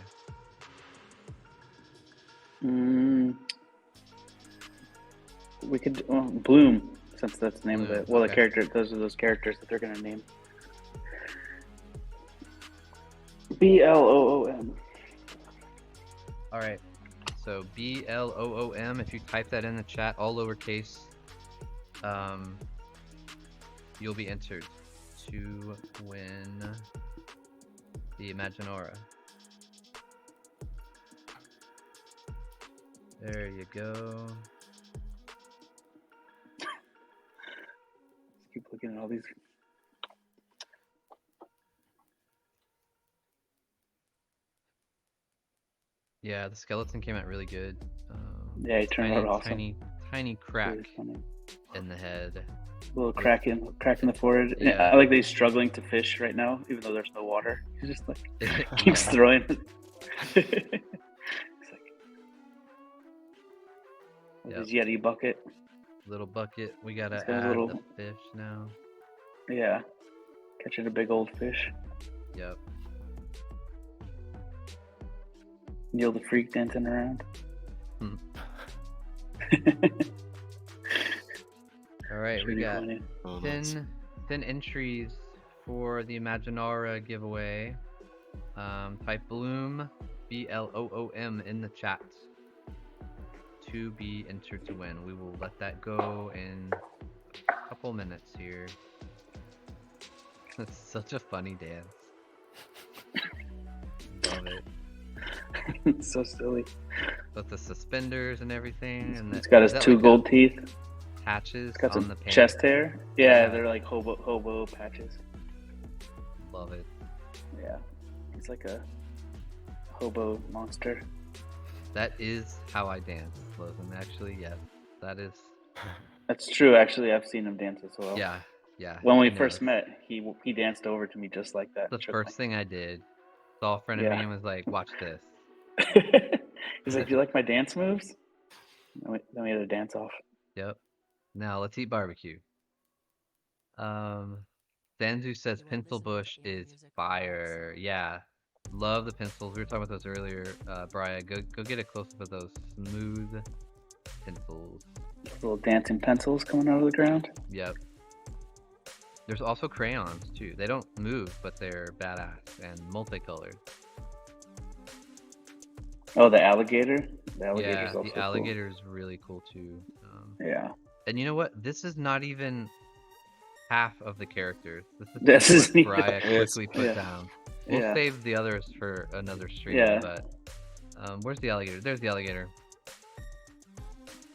We could Bloom, since that's the name of Bloom, it. Well, okay. the character, those are those characters that they're gonna name. BLOOM. All right. So BLOOM. If you type that in the chat, all lowercase, you'll be entered to win the Imaginaura. There you go. Keep looking at all these. Yeah, the skeleton came out really good. Yeah, he turned out awesome. Tiny crack Really funny. in the head. Little crack in the forehead. Yeah. I like that he's struggling to fish right now, even though there's no water. He's just like keeps Yeah. throwing. It's like with his Yeti bucket. Little bucket. We gotta He's got a add little- the fish now. Yeah, catching a big old fish. Yep. Neil the Freak dancing around. Hmm. All right, we Pretty got funny. 10 entries for the Imaginaura giveaway. Type Bloom, BLOOM in the chat to be entered to win. We will let that go in a couple minutes here. That's such a funny dance. Love it. It's so silly. With the suspenders and everything, and He's got his two gold teeth. patches He's got on some the pants. chest hair. Yeah, Yeah. they're like hobo patches. Love it. Yeah, he's like a hobo monster. That is how I dance, Logan. Actually, yes, that is. That's true. Actually, I've seen him dance as well. Yeah, yeah. When we he first knows. met, he danced over to me just like that. The Shook first thing I did, saw a friend of Yeah. me and was like, "Watch this." He's like, "Do you like my dance moves?" Then we had a dance off. Yep. Now let's eat barbecue. Sanzu says You are pencil listening to bush AI is music from fire. Yeah, love the pencils. We were talking about those earlier. Brian, go get a close up of those smooth pencils. Little dancing pencils coming out of the ground. Yep. There's also crayons too. They don't move, but they're badass and multicolored. Oh, the alligator. The alligator's Yeah, also the alligator is really cool too. Cool. Yeah. And you know what? This is not even half of the characters. This is isn't what Brian even- quickly put Yeah. down. We'll Yeah. save the others for another stream. Yeah. But where's the alligator? There's the alligator.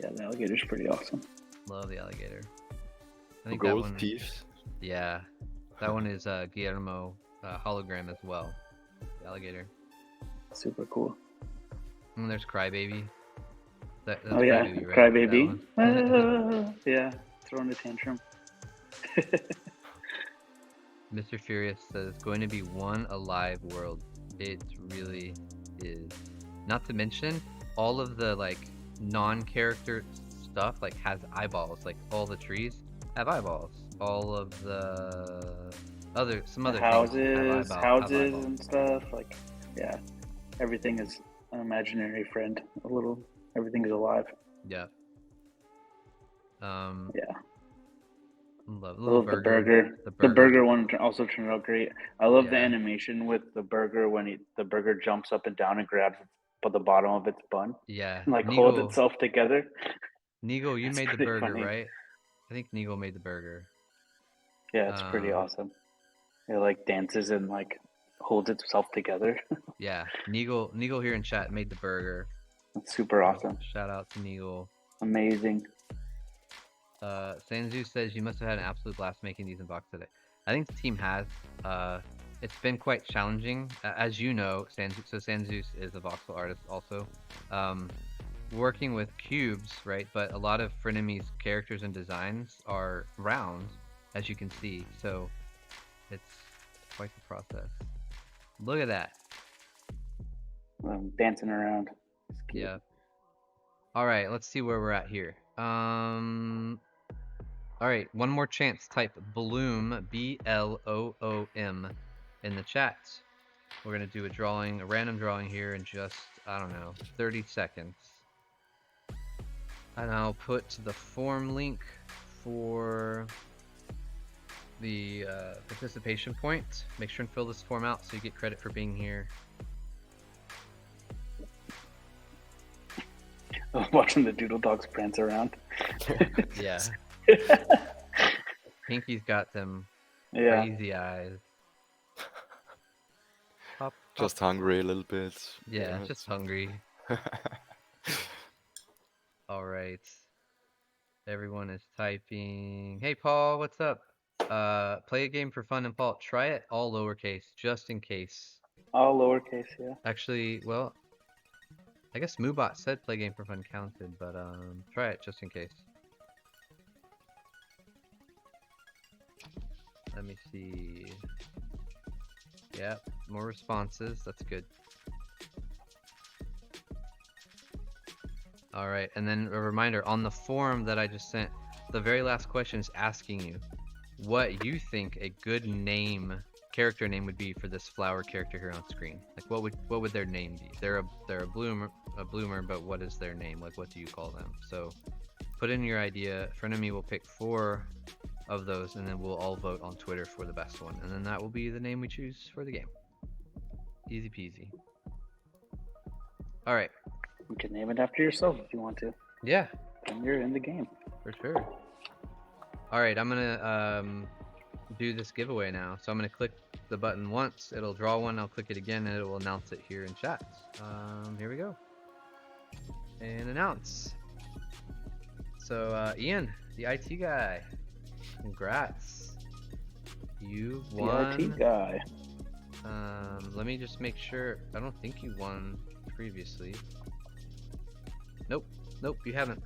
Yeah, the alligator's pretty awesome. Love the alligator. I think that Gold one. teeth. Yeah, that one is Guillermo hologram as well. The alligator. Super cool. And there's Crybaby. That's Oh yeah, Crybaby, right? Crybaby. That one. Yeah, throwing a tantrum. Mr. Furious says going to be one alive world. It really is. Not to mention all of the like non-character stuff like has eyeballs. Like all the trees have eyeballs. All of the some other things have houses eyeballs. and stuff. Like, yeah, everything is an imaginary friend. Everything is alive. Yeah. Yeah. Love I love the burger. The burger one also turned out great. I love the Yeah. animation with the burger when the burger jumps up and down and grabs the bottom of its bun Yeah. and like holds itself together. Nigo, you It's made the pretty burger, funny. right? I think Nigo made the burger. Yeah, it's pretty awesome. It like dances and like holds itself together. Yeah. Nigo here in chat made the burger. It's super awesome. Shout out to Nigo. Amazing. Sanzu says you must have had an absolute blast making these in box today. I think the team has. It's been quite challenging, as you know. Sanzu is a voxel artist also. Working with cubes, right? But a lot of Frenemy's characters and designs are round, as you can see. So it's quite the process. Look at that. Dancing around. It's cute. Yeah. All right, let's see where we're at here. All right, one more chance. Type Bloom, BLOOM, in the chat. We're gonna do a random drawing here in just, I don't know, 30 seconds. And I'll put the form link for the participation point. Make sure and fill this form out so you get credit for being here. Watching the doodle dogs prance around. Yeah. Pinky's got them Yeah. crazy eyes. Pop, pop. Just hungry a little bit. Yeah, but- just hungry. All right. Everyone is typing. Hey, Paul, what's up? Play a game for fun and Paul. Try it all lowercase, just in case. All lowercase, yeah. Actually, well, I guess Moobot said play game for fun counted, but try it just in case. Let me see. Yeah, more responses. That's good. All right, and then a reminder on the form that I just sent, the very last question is asking you what you think a good character name would be for this flower character here on screen. Like what would their name be? They're a bloomer, but what is their name? Like what do you call them? So put in your idea. Frenemy will pick 4 of those, and then we'll all vote on Twitter for the best one, and then that will be the name we choose for the game. Easy peasy. All right. You can name it after yourself if you want to. Yeah, And you're in the game. for sure. All right, I'm gonna do this giveaway now. So I'm gonna click the button once, it'll draw one, I'll click it again, and it will announce it here in chat. Here we go. And announce. So Ian, the IT guy, congrats. You won. The IT guy. Let me just make sure. I don't think you won previously. Nope, you haven't.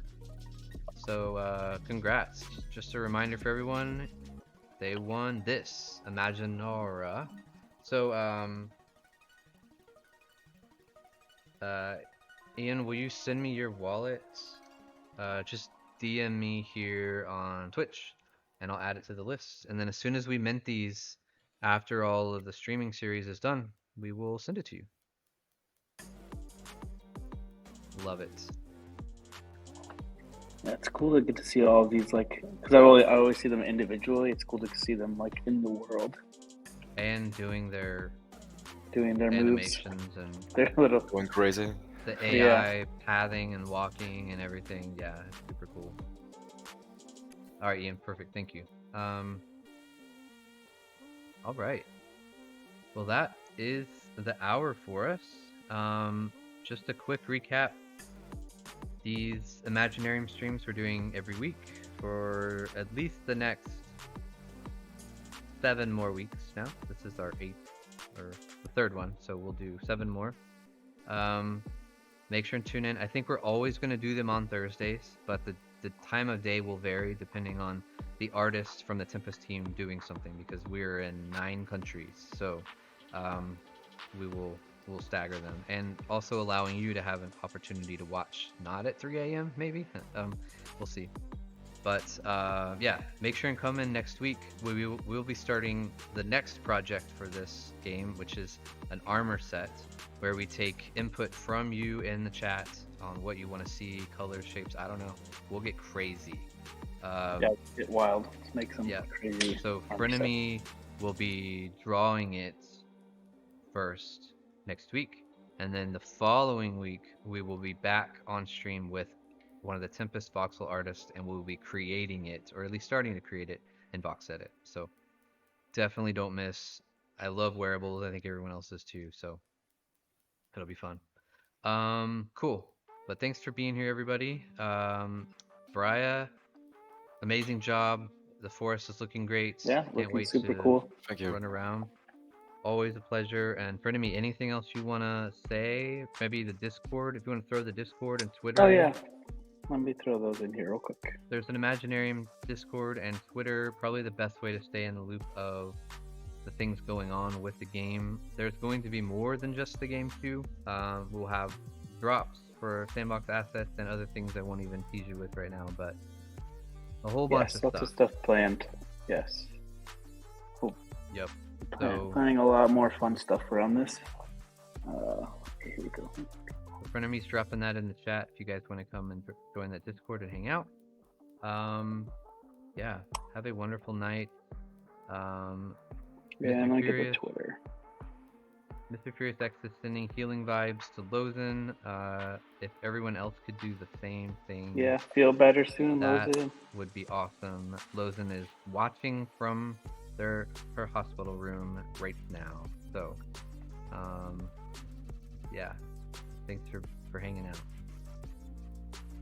So congrats. Just a reminder for everyone, they won this Imaginarium. So Ian, will you send me your wallet? Just DM me here on Twitch and I'll add it to the list, and then as soon as we mint these after all of the streaming series is done, we will send it to you. Love it. Yeah, it's cool to get to see all of these, like, because I always see them individually. It's cool to see them like in the world, And doing their doing their moves, animations and their little. Going crazy. the AI pathing and walking and everything. Yeah, it's super cool. All right, Ian, perfect. Thank you. All right. Well, that is the hour for us. Just a quick recap. These Imaginarium streams we're doing every week for at least the next 7 more weeks now. This is our 8th or the 3rd one, so we'll do 7 more. Make sure and tune in. I think we're always going to do them on Thursdays, but the time of day will vary depending on the artists from the Tempest team doing something, because we're in 9 countries. So we'll stagger them, and also allowing you to have an opportunity to watch not at 3 a.m. maybe. We'll see. But yeah, make sure and come in next week. We'll be starting the next project for this game, which is an armor set, where we take input from you in the chat on what you want to see, colors, shapes. I don't know. We'll get crazy. Yeah, get wild. Let's make some crazy. So armor set. Frenemy will be drawing it first next week, and then the following week we will be back on stream with one of the Tempest voxel artists, and we'll be creating it, or at least starting to create it in Vox Edit. So definitely don't miss. I love wearables. I think everyone else does too. So it'll be fun. Cool. But thanks for being here, everybody. Briya, amazing job. The forest is looking great. Yeah, Can't looking wait super to cool. Thank you. run around. Always a pleasure. And Frenemy, anything else you want to say? Maybe the Discord, if you want to throw the Discord and Twitter. Oh in. yeah, let me throw those in here real quick. There's an Imaginarium Discord and Twitter, probably the best way to stay in the loop of the things going on with the game. There's going to be more than just the game too. We'll have drops for Sandbox assets and other things I won't even tease you with right now, but a whole bunch Yes, of lots stuff. of stuff planned. Yes. Cool. Yep. Planning, So planning a lot more fun stuff around this. Here we go. Frenemy's dropping that in the chat if you guys want to come and join that Discord and hang out. Yeah, have a wonderful night. Yeah, I'm Mr. gonna get the Furious. Twitter. Mr. Furious X is sending healing vibes to Lozen. If everyone else could do the same thing, Yeah, feel better soon, that Lozen. would be awesome. Lozen is watching from her hospital room right now. So, yeah, thanks for hanging out.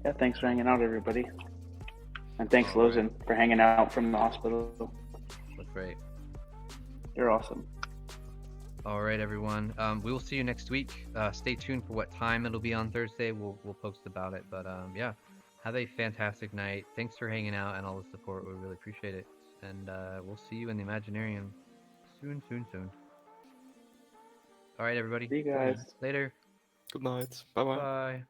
Yeah, thanks for hanging out, everybody. And thanks, All right. Lozen, for hanging out from the hospital. That's great. You're awesome. All right, everyone. We will see you next week. Stay tuned for what time it'll be on Thursday. We'll post about it. But yeah, have a fantastic night. Thanks for hanging out and all the support. We really appreciate it. And we'll see you in the Imaginarium soon. All right, everybody. See you guys. Later. Good night. Bye bye. Bye.